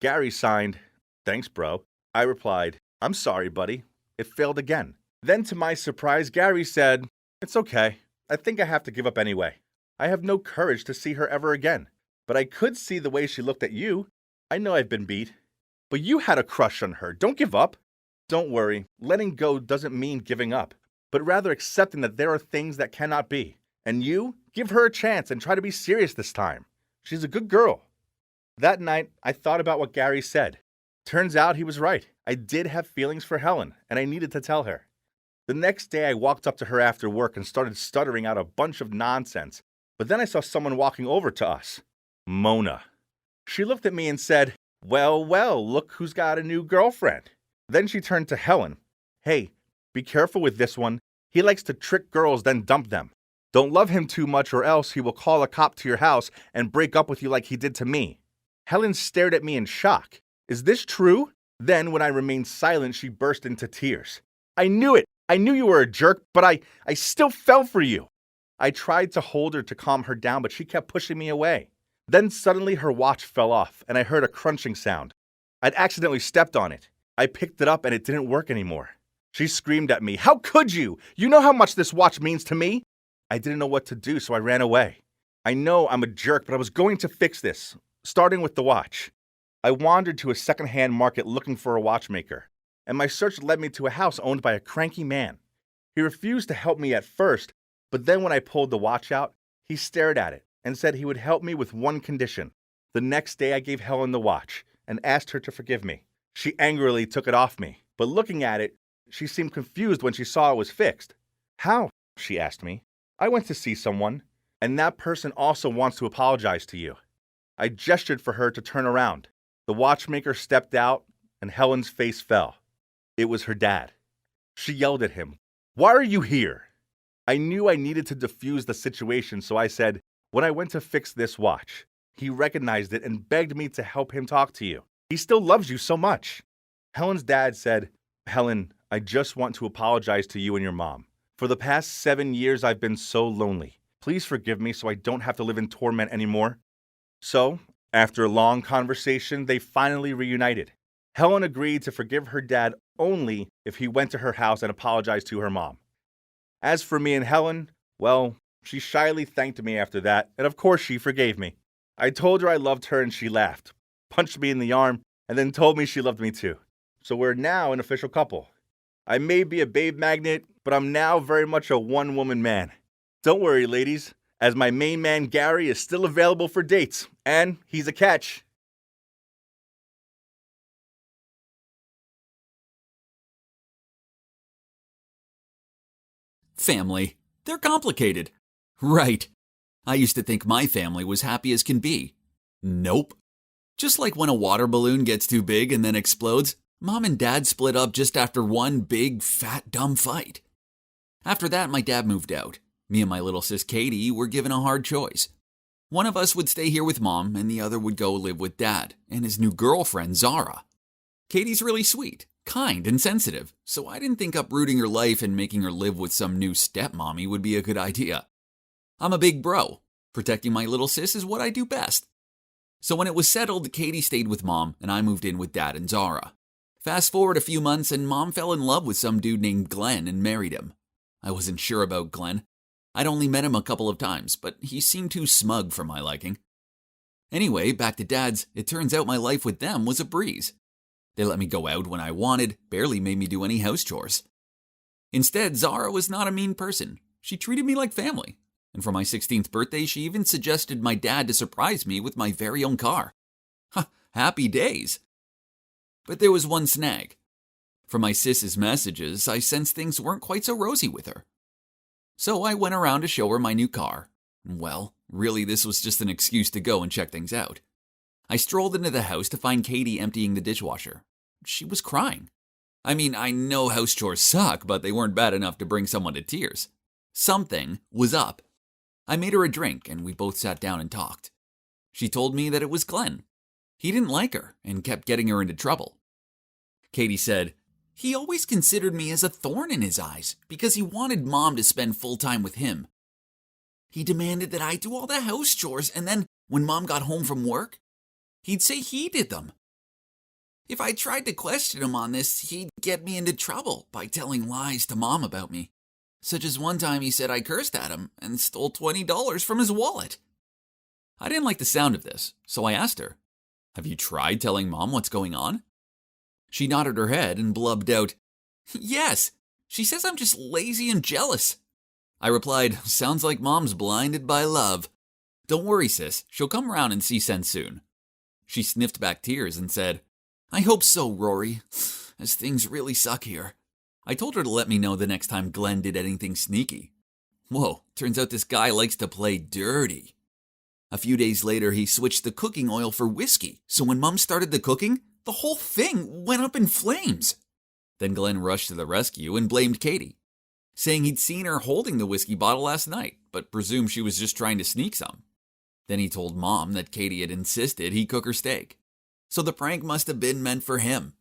Gary signed, "Thanks, bro." I replied, "I'm sorry, buddy." It failed again. Then to my surprise, Gary said, "It's okay. I think I have to give up anyway. I have no courage to see her ever again. But I could see the way she looked at you. I know I've been beat. But you had a crush on her. Don't give up." Don't worry. Letting go doesn't mean giving up, but rather accepting that there are things that cannot be. And you, give her a chance and try to be serious this time. She's a good girl. That night, I thought about what Gary said. Turns out he was right. I did have feelings for Helen, and I needed to tell her. The next day, I walked up to her after work and started stuttering out a bunch of nonsense. But then I saw someone walking over to us. Mona. She looked at me and said, well, look who's got a new girlfriend." Then she turned to Helen. "Hey, be careful with this one. He likes to trick girls, then dump them. Don't love him too much or else he will call a cop to your house and break up with you like he did to me." Helen stared at me in shock. "Is this true?" Then, when I remained silent, she burst into tears. "I knew it! I knew you were a jerk, but I still fell for you." I tried to hold her to calm her down, but she kept pushing me away. Then suddenly her watch fell off, and I heard a crunching sound. I'd accidentally stepped on it. I picked it up, and it didn't work anymore. She screamed at me, "How could you? You know how much this watch means to me?" I didn't know what to do, so I ran away. I know I'm a jerk, but I was going to fix this, starting with the watch. I wandered to a second-hand market looking for a watchmaker, and my search led me to a house owned by a cranky man. He refused to help me at first, but then when I pulled the watch out, he stared at it and said he would help me with one condition. The next day I gave Helen the watch and asked her to forgive me. She angrily took it off me, but looking at it, she seemed confused when she saw it was fixed. "How?" she asked me. "I went to see someone, and that person also wants to apologize to you." I gestured for her to turn around. The watchmaker stepped out, and Helen's face fell. It was her dad. She yelled at him, "Why are you here?" I knew I needed to defuse the situation, so I said, "When I went to fix this watch, he recognized it and begged me to help him talk to you. He still loves you so much." Helen's dad said, "Helen, I just want to apologize to you and your mom. For the past 7 years, I've been so lonely. Please forgive me so I don't have to live in torment anymore." So, after a long conversation, they finally reunited. Helen agreed to forgive her dad only if he went to her house and apologized to her mom. As for me and Helen, well, she shyly thanked me after that, and of course she forgave me. I told her I loved her and she laughed, punched me in the arm, and then told me she loved me too. So we're now an official couple. I may be a babe magnet, but I'm now very much a one-woman man. Don't worry, ladies, as my main man Gary is still available for dates, and he's a catch. Family. They're complicated. Right. I used to think my family was happy as can be. Nope. Just like when a water balloon gets too big and then explodes, Mom and Dad split up just after one big, fat, dumb fight. After that, my dad moved out. Me and my little sis Katie were given a hard choice. One of us would stay here with Mom, and the other would go live with Dad and his new girlfriend, Zara. Katie's really sweet, kind, and sensitive, so I didn't think uprooting her life and making her live with some new stepmommy would be a good idea. I'm a big bro. Protecting my little sis is what I do best. So when it was settled, Katie stayed with Mom, and I moved in with Dad and Zara. Fast forward a few months and Mom fell in love with some dude named Glenn and married him. I wasn't sure about Glenn. I'd only met him a couple of times, but he seemed too smug for my liking. Anyway, back to Dad's, it turns out my life with them was a breeze. They let me go out when I wanted, barely made me do any house chores. Instead, Zara was not a mean person. She treated me like family. And for my 16th birthday, she even suggested my dad to surprise me with my very own car. Happy days. But there was one snag. From my sis's messages, I sensed things weren't quite so rosy with her. So I went around to show her my new car. Well, really this was just an excuse to go and check things out. I strolled into the house to find Katie emptying the dishwasher. She was crying. I mean, I know house chores suck, but they weren't bad enough to bring someone to tears. Something was up. I made her a drink and we both sat down and talked. She told me that it was Glenn. He didn't like her and kept getting her into trouble. Katie said, "He always considered me as a thorn in his eyes because he wanted Mom to spend full time with him. He demanded that I do all the house chores, and then when Mom got home from work, he'd say he did them. If I tried to question him on this, he'd get me into trouble by telling lies to Mom about me. Such as one time he said I cursed at him and stole $20 from his wallet." I didn't like the sound of this, so I asked her, "Have you tried telling Mom what's going on?" She nodded her head and blubbed out, "Yes, she says I'm just lazy and jealous." I replied, "Sounds like Mom's blinded by love. Don't worry, sis, she'll come around and see sense soon." She sniffed back tears and said, "I hope so, Rory, as things really suck here." I told her to let me know the next time Glenn did anything sneaky. Whoa, turns out this guy likes to play dirty. A few days later, he switched the cooking oil for whiskey, so when Mom started the cooking, the whole thing went up in flames. Then Glenn rushed to the rescue and blamed Katie, saying he'd seen her holding the whiskey bottle last night, but presumed she was just trying to sneak some. Then he told Mom that Katie had insisted he cook her steak, so the prank must have been meant for him.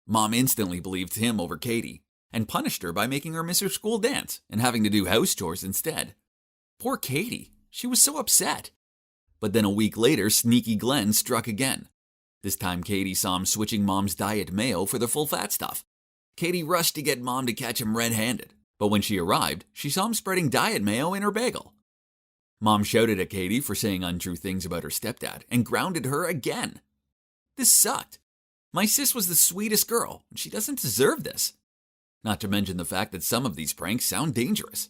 Mom instantly believed him over Katie, and punished her by making her miss her school dance and having to do house chores instead. Poor Katie, she was so upset. But then a week later, sneaky Glenn struck again. This time Katie saw him switching Mom's diet mayo for the full-fat stuff. Katie rushed to get Mom to catch him red-handed, but when she arrived, she saw him spreading diet mayo in her bagel. Mom shouted at Katie for saying untrue things about her stepdad and grounded her again. This sucked. My sis was the sweetest girl, and she doesn't deserve this. Not to mention the fact that some of these pranks sound dangerous.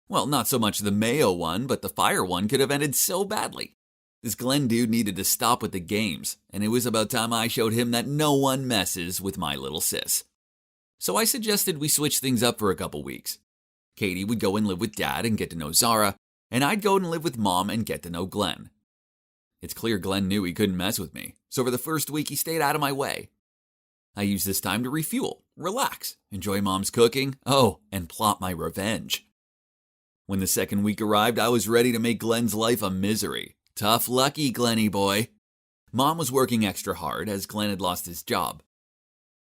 Well, not so much the mayo one, but the fire one could have ended so badly. This Glenn dude needed to stop with the games, and it was about time I showed him that no one messes with my little sis. So I suggested we switch things up for a couple weeks. Katie would go and live with Dad and get to know Zara, and I'd go and live with Mom and get to know Glenn. It's clear Glenn knew he couldn't mess with me, so for the first week he stayed out of my way. I used this time to refuel, relax, enjoy Mom's cooking, and plot my revenge. When the second week arrived, I was ready to make Glenn's life a misery. Tough lucky, Glenny boy. Mom was working extra hard as Glenn had lost his job.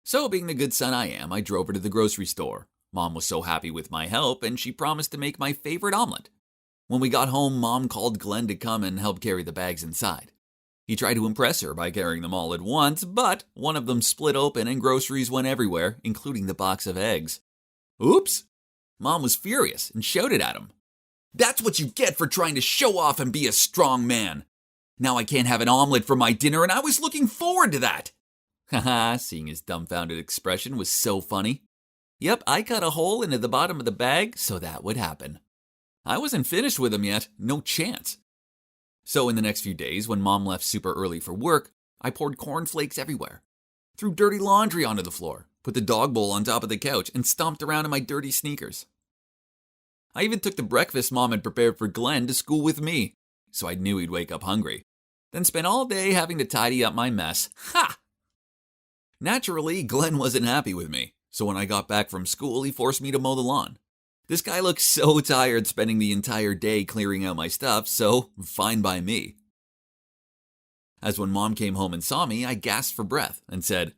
So, being the good son I am, I drove her to the grocery store. Mom was so happy with my help, and she promised to make my favorite omelet. When we got home, Mom called Glenn to come and help carry the bags inside. He tried to impress her by carrying them all at once, but one of them split open and groceries went everywhere, including the box of eggs. Oops! Mom was furious and shouted at him. "That's what you get for trying to show off and be a strong man. Now I can't have an omelet for my dinner, and I was looking forward to that." Haha, seeing his dumbfounded expression was so funny. Yep, I cut a hole into the bottom of the bag so that would happen. I wasn't finished with him yet, no chance. So in the next few days, when Mom left super early for work, I poured cornflakes everywhere, threw dirty laundry onto the floor, put the dog bowl on top of the couch, and stomped around in my dirty sneakers. I even took the breakfast Mom had prepared for Glenn to school with me, so I knew he'd wake up hungry, then spent all day having to tidy up my mess. Ha! Naturally, Glenn wasn't happy with me, so when I got back from school, he forced me to mow the lawn. This guy looked so tired spending the entire day clearing out my stuff, so fine by me. As when Mom came home and saw me, I gasped for breath and said,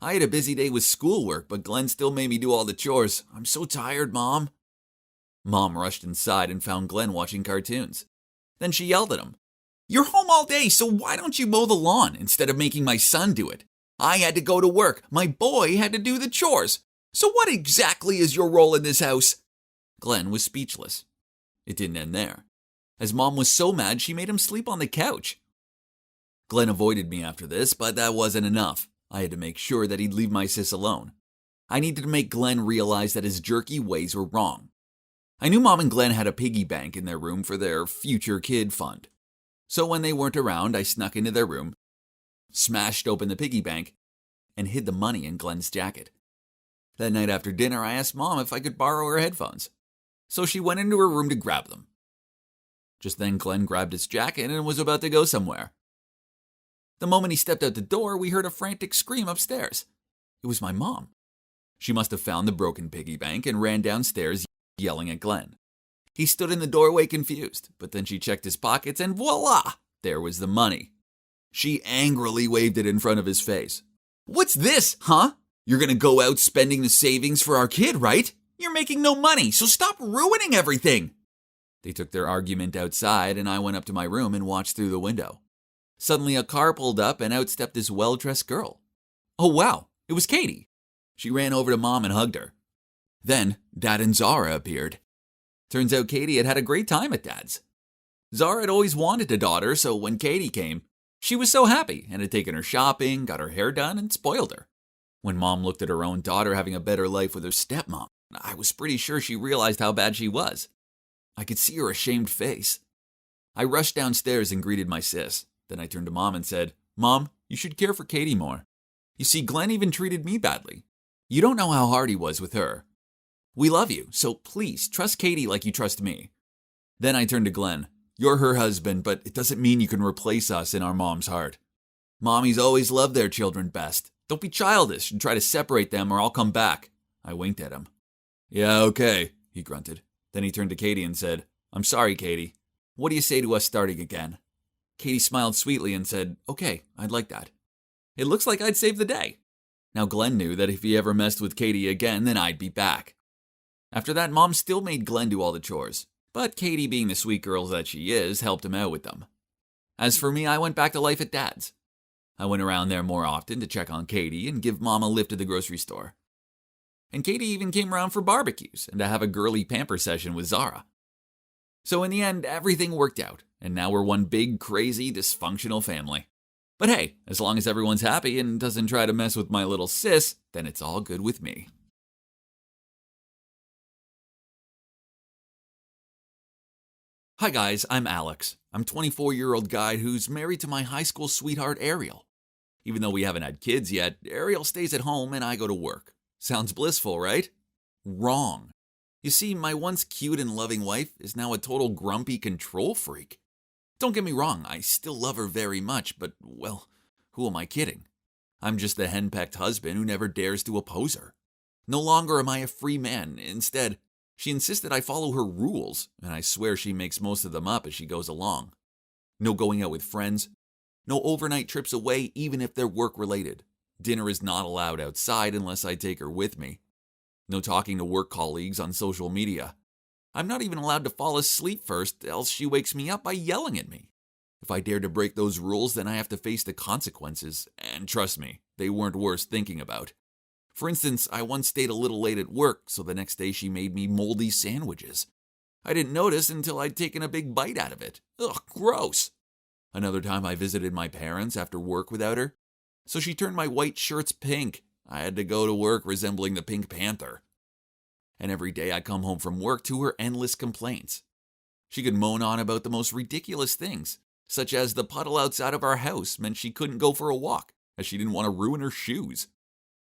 "I had a busy day with schoolwork, but Glenn still made me do all the chores. I'm so tired, Mom." Mom rushed inside and found Glenn watching cartoons. Then she yelled at him, "You're home all day, so why don't you mow the lawn instead of making my son do it? I had to go to work. My boy had to do the chores. So what exactly is your role in this house? Glenn was speechless. It didn't end there, as Mom was so mad she made him sleep on the couch. Glenn avoided me after this, but that wasn't enough. I had to make sure that he'd leave my sis alone. I needed to make Glenn realize that his jerky ways were wrong. I knew Mom and Glenn had a piggy bank in their room for their future kid fund. So when they weren't around, I snuck into their room, smashed open the piggy bank, and hid the money in Glenn's jacket. That night after dinner, I asked Mom if I could borrow her headphones. So she went into her room to grab them. Just then, Glenn grabbed his jacket and was about to go somewhere. The moment he stepped out the door, we heard a frantic scream upstairs. It was my mom. She must have found the broken piggy bank and ran downstairs, yelling at Glenn. He stood in the doorway confused, but then she checked his pockets and voila! There was the money. She angrily waved it in front of his face. What's this, huh? You're gonna go out spending the savings for our kid, right? You're making no money, so stop ruining everything. They took their argument outside, and I went up to my room and watched through the window. Suddenly, a car pulled up, and out stepped this well-dressed girl. Oh, wow, it was Katie. She ran over to Mom and hugged her. Then, Dad and Zara appeared. Turns out Katie had had a great time at Dad's. Zara had always wanted a daughter, so when Katie came, she was so happy and had taken her shopping, got her hair done, and spoiled her. When Mom looked at her own daughter having a better life with her stepmom, I was pretty sure she realized how bad she was. I could see her ashamed face. I rushed downstairs and greeted my sis. Then I turned to Mom and said, Mom, you should care for Katie more. You see, Glenn even treated me badly. You don't know how hard he was with her. We love you, so please trust Katie like you trust me. Then I turned to Glenn. You're her husband, but it doesn't mean you can replace us in our mom's heart. Mommies always love their children best. Don't be childish and try to separate them or I'll come back. I winked at him. Yeah, okay, he grunted. Then he turned to Katie and said, I'm sorry, Katie. What do you say to us starting again? Katie smiled sweetly and said, okay, I'd like that. It looks like I'd save the day. Now Glenn knew that if he ever messed with Katie again, then I'd be back. After that, Mom still made Glenn do all the chores, but Katie, being the sweet girl that she is, helped him out with them. As for me, I went back to life at Dad's. I went around there more often to check on Katie and give Mom a lift to the grocery store. And Katie even came around for barbecues and to have a girly pamper session with Zara. So in the end, everything worked out, and now we're one big, crazy, dysfunctional family. But hey, as long as everyone's happy and doesn't try to mess with my little sis, then it's all good with me. Hi guys, I'm Alex. I'm a 24-year-old guy who's married to my high school sweetheart, Ariel. Even though we haven't had kids yet, Ariel stays at home and I go to work. Sounds blissful, right? Wrong. You see, my once cute and loving wife is now a total grumpy control freak. Don't get me wrong, I still love her very much, but, well, who am I kidding? I'm just the henpecked husband who never dares to oppose her. No longer am I a free man. Instead, she insisted I follow her rules, and I swear she makes most of them up as she goes along. No going out with friends. No overnight trips away, even if they're work-related. Dinner is not allowed outside unless I take her with me. No talking to work colleagues on social media. I'm not even allowed to fall asleep first, else she wakes me up by yelling at me. If I dare to break those rules, then I have to face the consequences, and trust me, they weren't worth thinking about. For instance, I once stayed a little late at work, so the next day she made me moldy sandwiches. I didn't notice until I'd taken a big bite out of it. Ugh, gross. Another time I visited my parents after work without her, so she turned my white shirts pink. I had to go to work resembling the Pink Panther. And every day I come home from work to her endless complaints. She could moan on about the most ridiculous things, such as the puddle outside of our house meant she couldn't go for a walk, as she didn't want to ruin her shoes.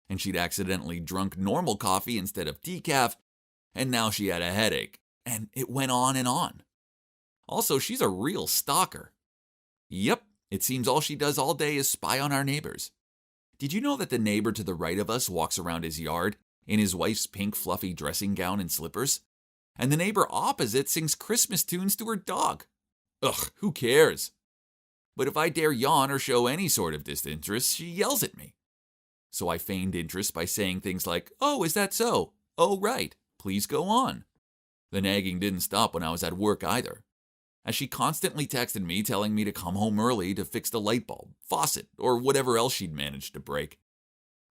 And she'd accidentally drunk normal coffee instead of decaf, and now she had a headache, and it went on and on. Also, she's a real stalker. Yep, it seems all she does all day is spy on our neighbors. Did you know that the neighbor to the right of us walks around his yard in his wife's pink fluffy dressing gown and slippers? And the neighbor opposite sings Christmas tunes to her dog. Ugh, who cares? But if I dare yawn or show any sort of disinterest, she yells at me. So I feigned interest by saying things like, "Oh, is that so? Oh, right. Please go on." The nagging didn't stop when I was at work either. as she constantly texted me telling me to come home early to fix the light bulb, faucet, or whatever else she'd managed to break.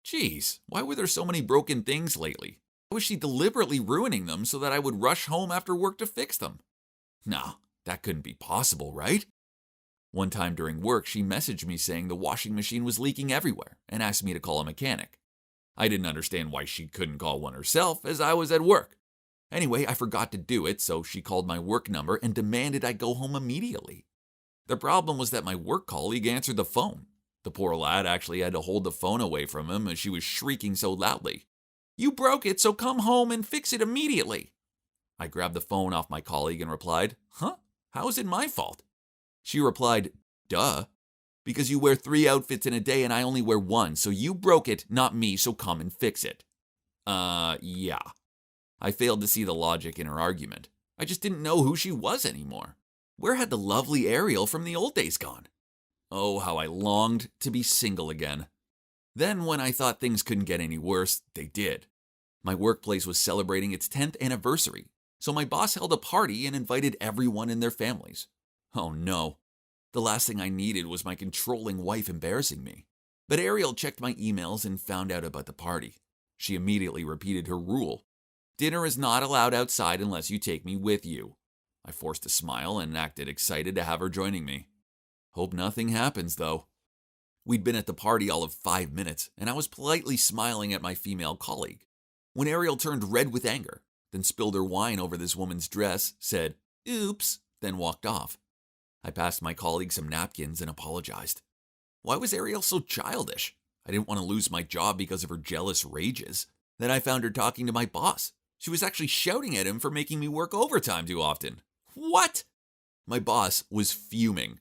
Geez, why were there so many broken things lately? Why was she deliberately ruining them so that I would rush home after work to fix them? No, that couldn't be possible, right? One time during work, she messaged me saying the washing machine was leaking everywhere and asked me to call a mechanic. I didn't understand why she couldn't call one herself, as I was at work. Anyway, I forgot to do it, so she called my work number and demanded I go home immediately. The problem was that my work colleague answered the phone. The poor lad actually had to hold the phone away from him as she was shrieking so loudly. "You broke it, so come home and fix it immediately." I grabbed the phone off my colleague and replied, "Huh? How is it my fault?" She replied, "Duh. Because you wear 3 outfits in a day and I only wear 1, so you broke it, not me, so come and fix it." Yeah. I failed to see the logic in her argument. I just didn't know who she was anymore. Where had the lovely Ariel from the old days gone? Oh, how I longed to be single again. Then, when I thought things couldn't get any worse, they did. My workplace was celebrating its 10th anniversary, so my boss held a party and invited everyone and their families. Oh no. The last thing I needed was my controlling wife embarrassing me. But Ariel checked my emails and found out about the party. She immediately repeated her rule. "Dinner is not allowed outside unless you take me with you." I forced a smile and acted excited to have her joining me. Hope nothing happens, though. We'd been at the party all of 5 minutes, and I was politely smiling at my female colleague, when Ariel turned red with anger, then spilled her wine over this woman's dress, said, "Oops," then walked off. I passed my colleague some napkins and apologized. Why was Ariel so childish? I didn't want to lose my job because of her jealous rages. Then I found her talking to my boss. She was actually shouting at him for making me work overtime too often. What? My boss was fuming.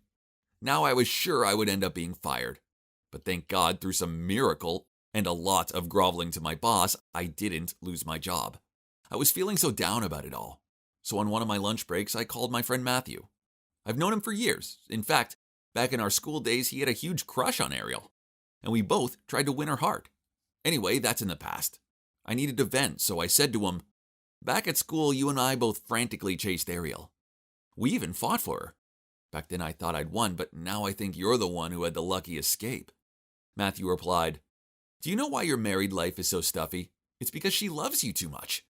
Now I was sure I would end up being fired. But thank God, through some miracle and a lot of groveling to my boss, I didn't lose my job. I was feeling so down about it all. So on one of my lunch breaks, I called my friend Matthew. I've known him for years. In fact, back in our school days, he had a huge crush on Ariel. And we both tried to win her heart. Anyway, that's in the past. I needed to vent, so I said to him, "Back at school, you and I both frantically chased Ariel. We even fought for her. Back then I thought I'd won, but now I think you're the one who had the lucky escape." Matthew replied, "Do you know why your married life is so stuffy? It's because she loves you too much.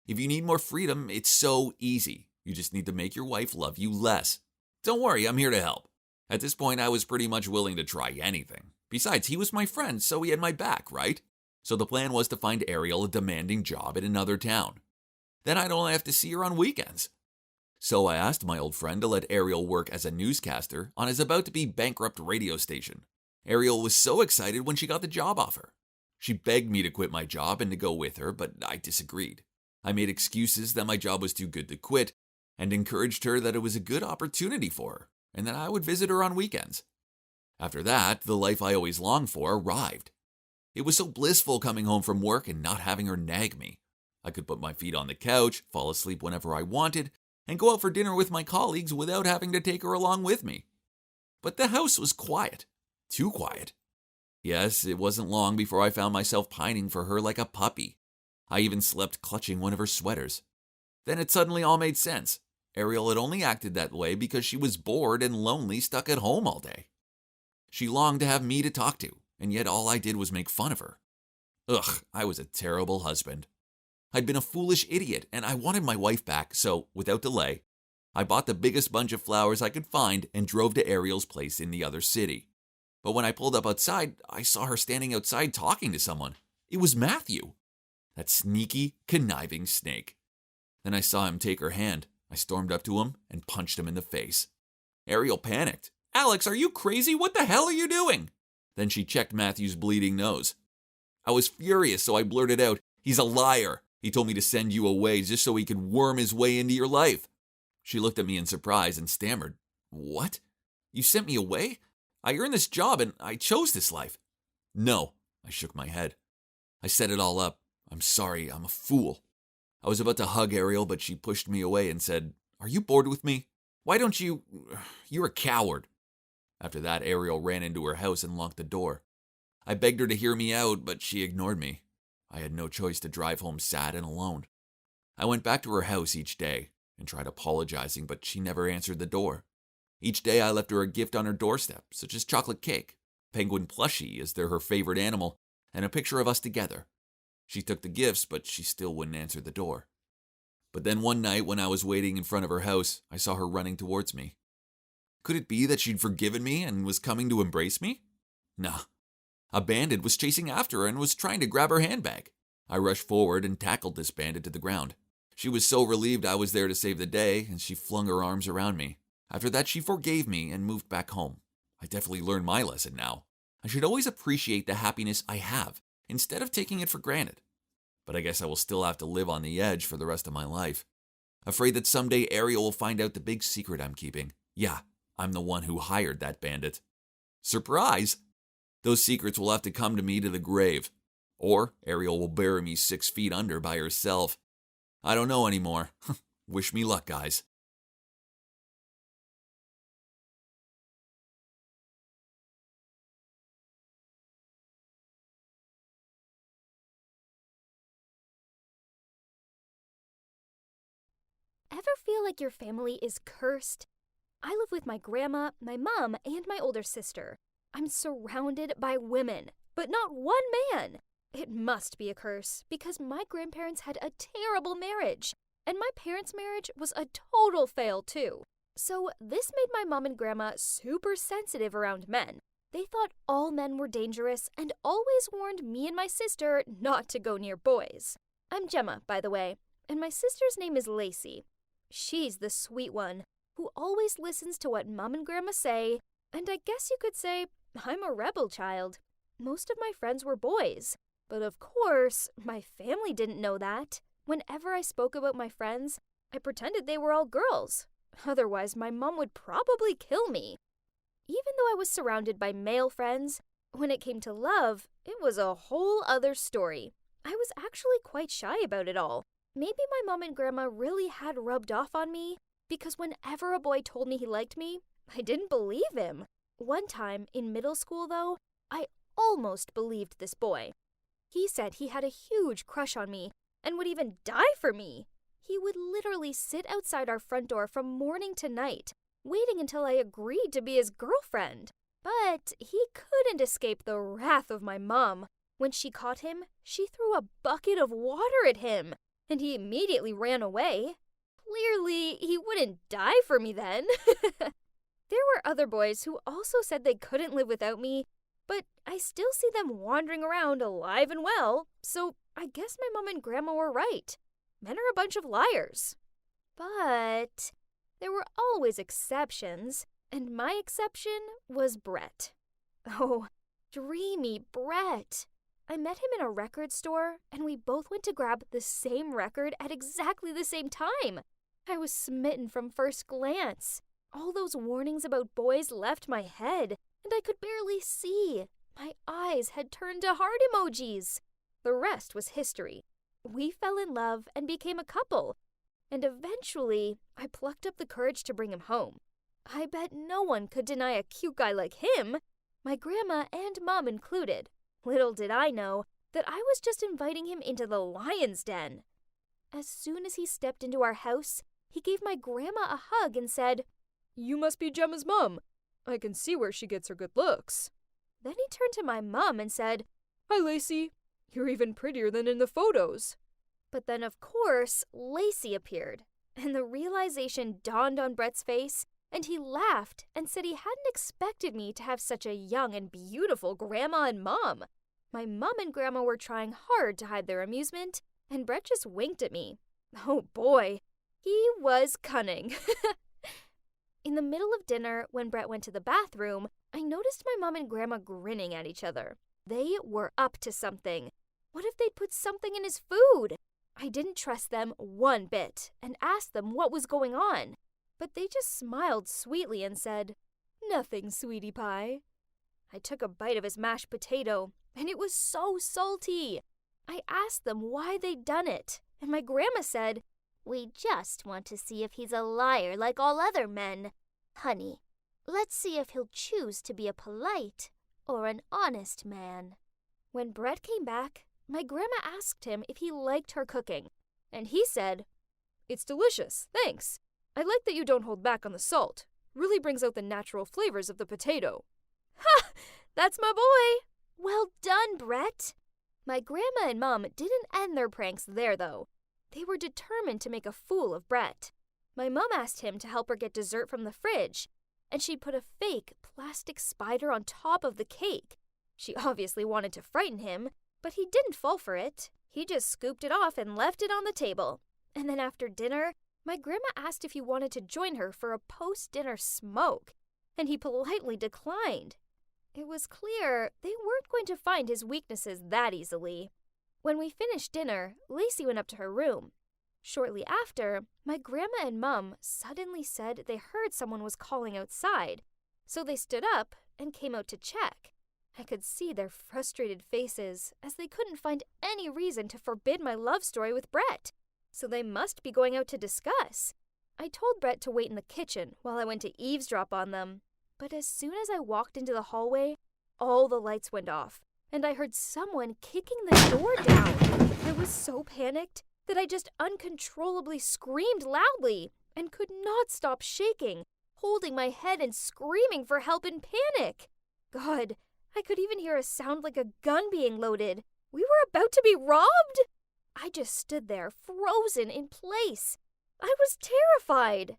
If you need more freedom, it's so easy. You just need to make your wife love you less. Don't worry, I'm here to help." At this point, I was pretty much willing to try anything. Besides, he was my friend, so he had my back, right? So the plan was to find Ariel a demanding job in another town. Then I'd only have to see her on weekends. So I asked my old friend to let Ariel work as a newscaster on his about-to-be bankrupt radio station. Ariel was so excited when she got the job offer. She begged me to quit my job and to go with her, but I disagreed. I made excuses that my job was too good to quit and encouraged her that it was a good opportunity for her and that I would visit her on weekends. After that, the life I always longed for arrived. It was so blissful coming home from work and not having her nag me. I could put my feet on the couch, fall asleep whenever I wanted, and go out for dinner with my colleagues without having to take her along with me. But the house was quiet. Too quiet. Yes, it wasn't long before I found myself pining for her like a puppy. I even slept clutching one of her sweaters. Then it suddenly all made sense. Ariel had only acted that way because she was bored and lonely stuck at home all day. She longed to have me to talk to, and yet all I did was make fun of her. Ugh, I was a terrible husband. I'd been a foolish idiot, and I wanted my wife back, so, without delay, I bought the biggest bunch of flowers I could find and drove to Ariel's place in the other city. But when I pulled up outside, I saw her standing outside talking to someone. It was Matthew. That sneaky, conniving snake. Then I saw him take her hand. I stormed up to him and punched him in the face. Ariel panicked. "Alex, are you crazy? What the hell are you doing?" Then she checked Matthew's bleeding nose. I was furious, so I blurted out, "He's a liar. He told me to send you away just so he could worm his way into your life." She looked at me in surprise and stammered, "What? You sent me away? I earned this job and I chose this life." "No," I shook my head. "I set it all up. I'm sorry, I'm a fool." I was about to hug Ariel, but she pushed me away and said, "Are you bored with me? Why don't you... You're a coward." After that, Ariel ran into her house and locked the door. I begged her to hear me out, but she ignored me. I had no choice to drive home sad and alone. I went back to her house each day. and tried apologizing, but she never answered the door. Each day I left her a gift on her doorstep, such as chocolate cake, penguin plushie as they're her favorite animal, and a picture of us together. She took the gifts, but she still wouldn't answer the door. But then one night when I was waiting in front of her house, I saw her running towards me. Could it be that she'd forgiven me and was coming to embrace me? Nah. A bandit was chasing after her and was trying to grab her handbag. I rushed forward and tackled this bandit to the ground. She was so relieved I was there to save the day, and she flung her arms around me. After that, she forgave me and moved back home. I definitely learned my lesson now. I should always appreciate the happiness I have, instead of taking it for granted. But I guess I will still have to live on the edge for the rest of my life. Afraid that someday Ariel will find out the big secret I'm keeping. Yeah, I'm the one who hired that bandit. Surprise! Those secrets will have to come to me to the grave. Or Ariel will bury me 6 feet under by herself. I don't know anymore. Wish me luck, guys. Ever feel like your family is cursed? I live with my grandma, my mom, and my older sister. I'm surrounded by women, but not one man. It must be a curse because my grandparents had a terrible marriage, and my parents' marriage was a total fail too. So this made my mom and grandma super sensitive around men. They thought all men were dangerous and always warned me and my sister not to go near boys. I'm Gemma, by the way, and my sister's name is Lacey. She's the sweet one who always listens to what mom and grandma say, and I guess you could say I'm a rebel child. Most of my friends were boys, but of course, my family didn't know that. Whenever I spoke about my friends, I pretended they were all girls. Otherwise, my mom would probably kill me. Even though I was surrounded by male friends, when it came to love, it was a whole other story. I was actually quite shy about it all. Maybe my mom and grandma really had rubbed off on me, because whenever a boy told me he liked me, I didn't believe him. One time, in middle school though, I almost believed this boy. He said he had a huge crush on me and would even die for me. He would literally sit outside our front door from morning to night, waiting until I agreed to be his girlfriend. But he couldn't escape the wrath of my mom. When she caught him, she threw a bucket of water at him, and he immediately ran away. Clearly, he wouldn't die for me then. There were other boys who also said they couldn't live without me, but I still see them wandering around alive and well, so I guess my mom and grandma were right. Men are a bunch of liars. But there were always exceptions, and my exception was Brett. Oh, dreamy Brett. I met him in a record store, and we both went to grab the same record at exactly the same time. I was smitten from first glance. All those warnings about boys left my head, and I could barely see. My eyes had turned to heart emojis. The rest was history. We fell in love and became a couple, and eventually I plucked up the courage to bring him home. I bet no one could deny a cute guy like him, my grandma and mom included. Little did I know that I was just inviting him into the lion's den. As soon as he stepped into our house, he gave my grandma a hug and said, "You must be Gemma's mom. I can see where she gets her good looks." Then he turned to my mom and said, "Hi, Lacey. You're even prettier than in the photos." But then, of course, Lacey appeared, and the realization dawned on Brett's face, and he laughed and said he hadn't expected me to have such a young and beautiful grandma and mom. My mom and grandma were trying hard to hide their amusement, and Brett just winked at me. Oh boy, he was cunning. In the middle of dinner, when Brett went to the bathroom, I noticed my mom and grandma grinning at each other. They were up to something. What if they'd put something in his food? I didn't trust them one bit and asked them what was going on. But they just smiled sweetly and said, "Nothing, sweetie pie." I took a bite of his mashed potato, and it was so salty. I asked them why they'd done it, and my grandma said, "We just want to see if he's a liar like all other men. Honey, let's see if he'll choose to be a polite or an honest man." When Brett came back, my grandma asked him if he liked her cooking, and he said, It's delicious, thanks. I like that you don't hold back on the salt. Really brings out the natural flavors of the potato. Ha! That's my boy! Well done, Brett. My grandma and mom didn't end their pranks there, though. They were determined to make a fool of Brett. My mom asked him to help her get dessert from the fridge, and she'd put a fake plastic spider on top of the cake. She obviously wanted to frighten him, but he didn't fall for it. He just scooped it off and left it on the table. And then after dinner, my grandma asked if he wanted to join her for a post-dinner smoke, and he politely declined. It was clear they weren't going to find his weaknesses that easily. When we finished dinner, Lacey went up to her room. Shortly after, my grandma and mom suddenly said they heard someone was calling outside, so they stood up and came out to check. I could see their frustrated faces as they couldn't find any reason to forbid my love story with Brett, so they must be going out to discuss. I told Brett to wait in the kitchen while I went to eavesdrop on them, but as soon as I walked into the hallway, all the lights went off, and I heard someone kicking the door down. I was so panicked that I just uncontrollably screamed loudly and could not stop shaking, holding my head and screaming for help in panic. God, I could even hear a sound like a gun being loaded. We were about to be robbed? I just stood there, frozen in place. I was terrified.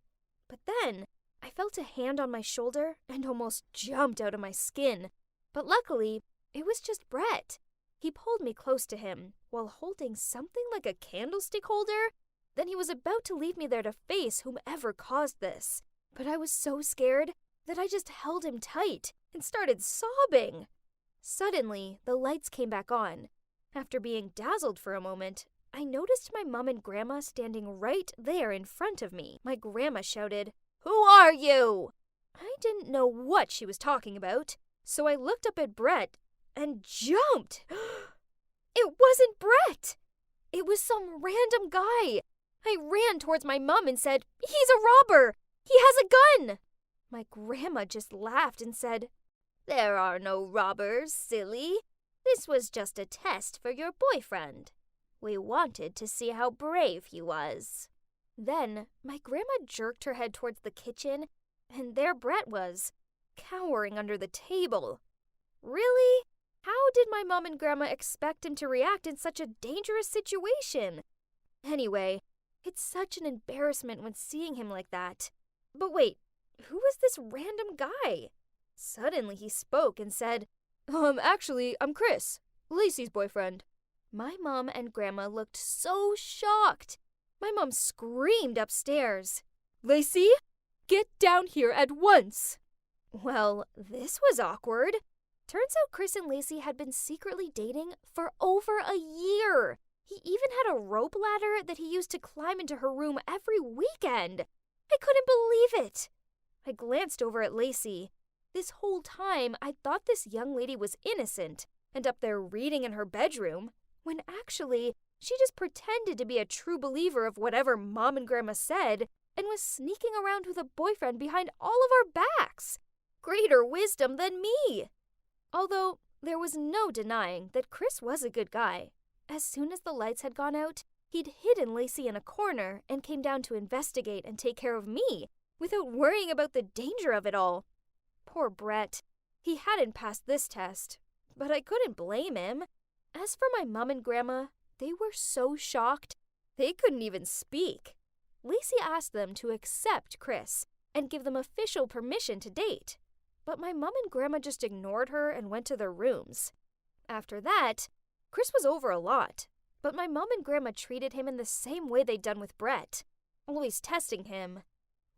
But then, I felt a hand on my shoulder and almost jumped out of my skin. But luckily, it was just Brett. He pulled me close to him while holding something like a candlestick holder. Then he was about to leave me there to face whomever caused this. But I was so scared that I just held him tight and started sobbing. Suddenly, the lights came back on. After being dazzled for a moment, I noticed my mom and grandma standing right there in front of me. My grandma shouted, "Who are you?" I didn't know what she was talking about, so I looked up at Brett and jumped. It wasn't Brett. It was some random guy. I ran towards my mom and said, "He's a robber. He has a gun." My grandma just laughed and said, "There are no robbers, silly. This was just a test for your boyfriend. We wanted to see how brave he was." Then my grandma jerked her head towards the kitchen, and there Brett was, cowering under the table. Really? How did my mom and grandma expect him to react in such a dangerous situation? Anyway, it's such an embarrassment when seeing him like that. But wait, who is this random guy? Suddenly he spoke and said, Actually, I'm Chris, Lacey's boyfriend." My mom and grandma looked so shocked. My mom screamed upstairs, "Lacey, get down here at once." Well, this was awkward. Turns out Chris and Lacey had been secretly dating for over a year. He even had a rope ladder that he used to climb into her room every weekend. I couldn't believe it. I glanced over at Lacey. This whole time, I thought this young lady was innocent and up there reading in her bedroom, when actually, she just pretended to be a true believer of whatever Mom and Grandma said and was sneaking around with a boyfriend behind all of our backs. Greater wisdom than me. Although, there was no denying that Chris was a good guy. As soon as the lights had gone out, he'd hidden Lacey in a corner and came down to investigate and take care of me without worrying about the danger of it all. Poor Brett. He hadn't passed this test, but I couldn't blame him. As for my mom and grandma, they were so shocked, they couldn't even speak. Lacey asked them to accept Chris and give them official permission to date. But my mom and grandma just ignored her and went to their rooms. After that, Chris was over a lot, but my mom and grandma treated him in the same way they'd done with Brett, always testing him.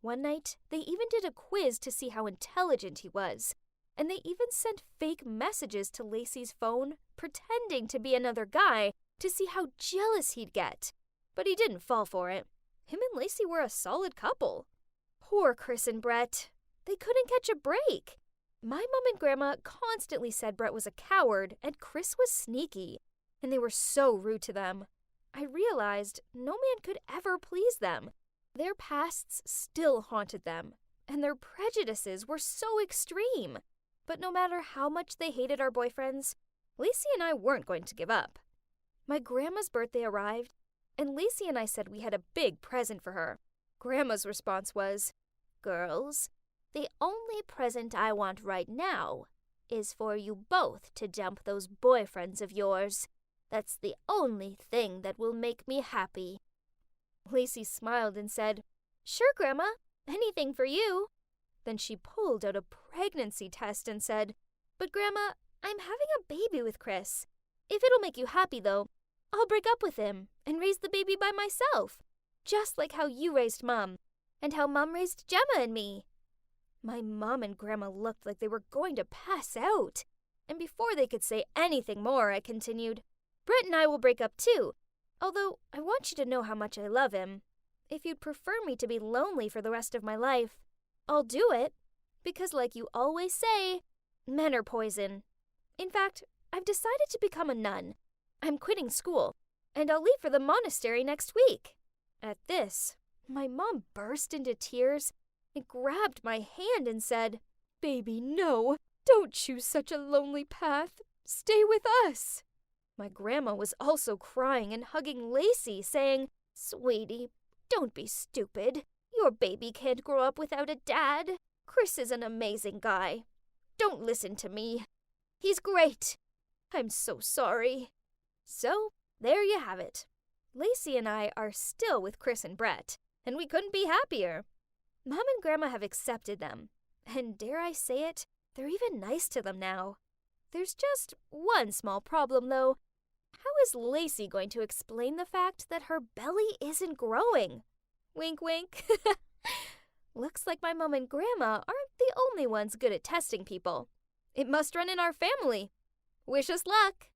One night, they even did a quiz to see how intelligent he was, and they even sent fake messages to Lacey's phone, pretending to be another guy to see how jealous he'd get. But he didn't fall for it. Him and Lacey were a solid couple. Poor Chris and Brett. They couldn't catch a break. My mom and grandma constantly said Brett was a coward and Chris was sneaky, and they were so rude to them. I realized no man could ever please them. Their pasts still haunted them, and their prejudices were so extreme. But no matter how much they hated our boyfriends, Lacey and I weren't going to give up. My grandma's birthday arrived, and Lacey and I said we had a big present for her. Grandma's response was, "Girls, the only present I want right now is for you both to dump those boyfriends of yours. That's the only thing that will make me happy." Lacey smiled and said, "Sure, Grandma, anything for you." Then she pulled out a pregnancy test and said, "But Grandma, I'm having a baby with Chris. If it'll make you happy, though, I'll break up with him and raise the baby by myself, just like how you raised Mom, and how Mom raised Gemma and me." My mom and Grandma looked like they were going to pass out. And before they could say anything more, I continued, "Brett and I will break up too, although I want you to know how much I love him. If you'd prefer me to be lonely for the rest of my life, I'll do it, because like you always say, men are poison. In fact, I've decided to become a nun. I'm quitting school, and I'll leave for the monastery next week." At this, my mom burst into tears and grabbed my hand and said, "Baby, no, don't choose such a lonely path. Stay with us." My grandma was also crying and hugging Lacey, saying, "Sweetie, don't be stupid. Your baby can't grow up without a dad. Chris is an amazing guy. Don't listen to me. He's great. I'm so sorry." So, there you have it. Lacey and I are still with Chris and Brett, and we couldn't be happier. Mom and Grandma have accepted them, and dare I say it, they're even nice to them now. There's just one small problem, though. How is Lacey going to explain the fact that her belly isn't growing? Wink, wink. Looks like my mom and Grandma aren't the only ones good at testing people. It must run in our family. Wish us luck.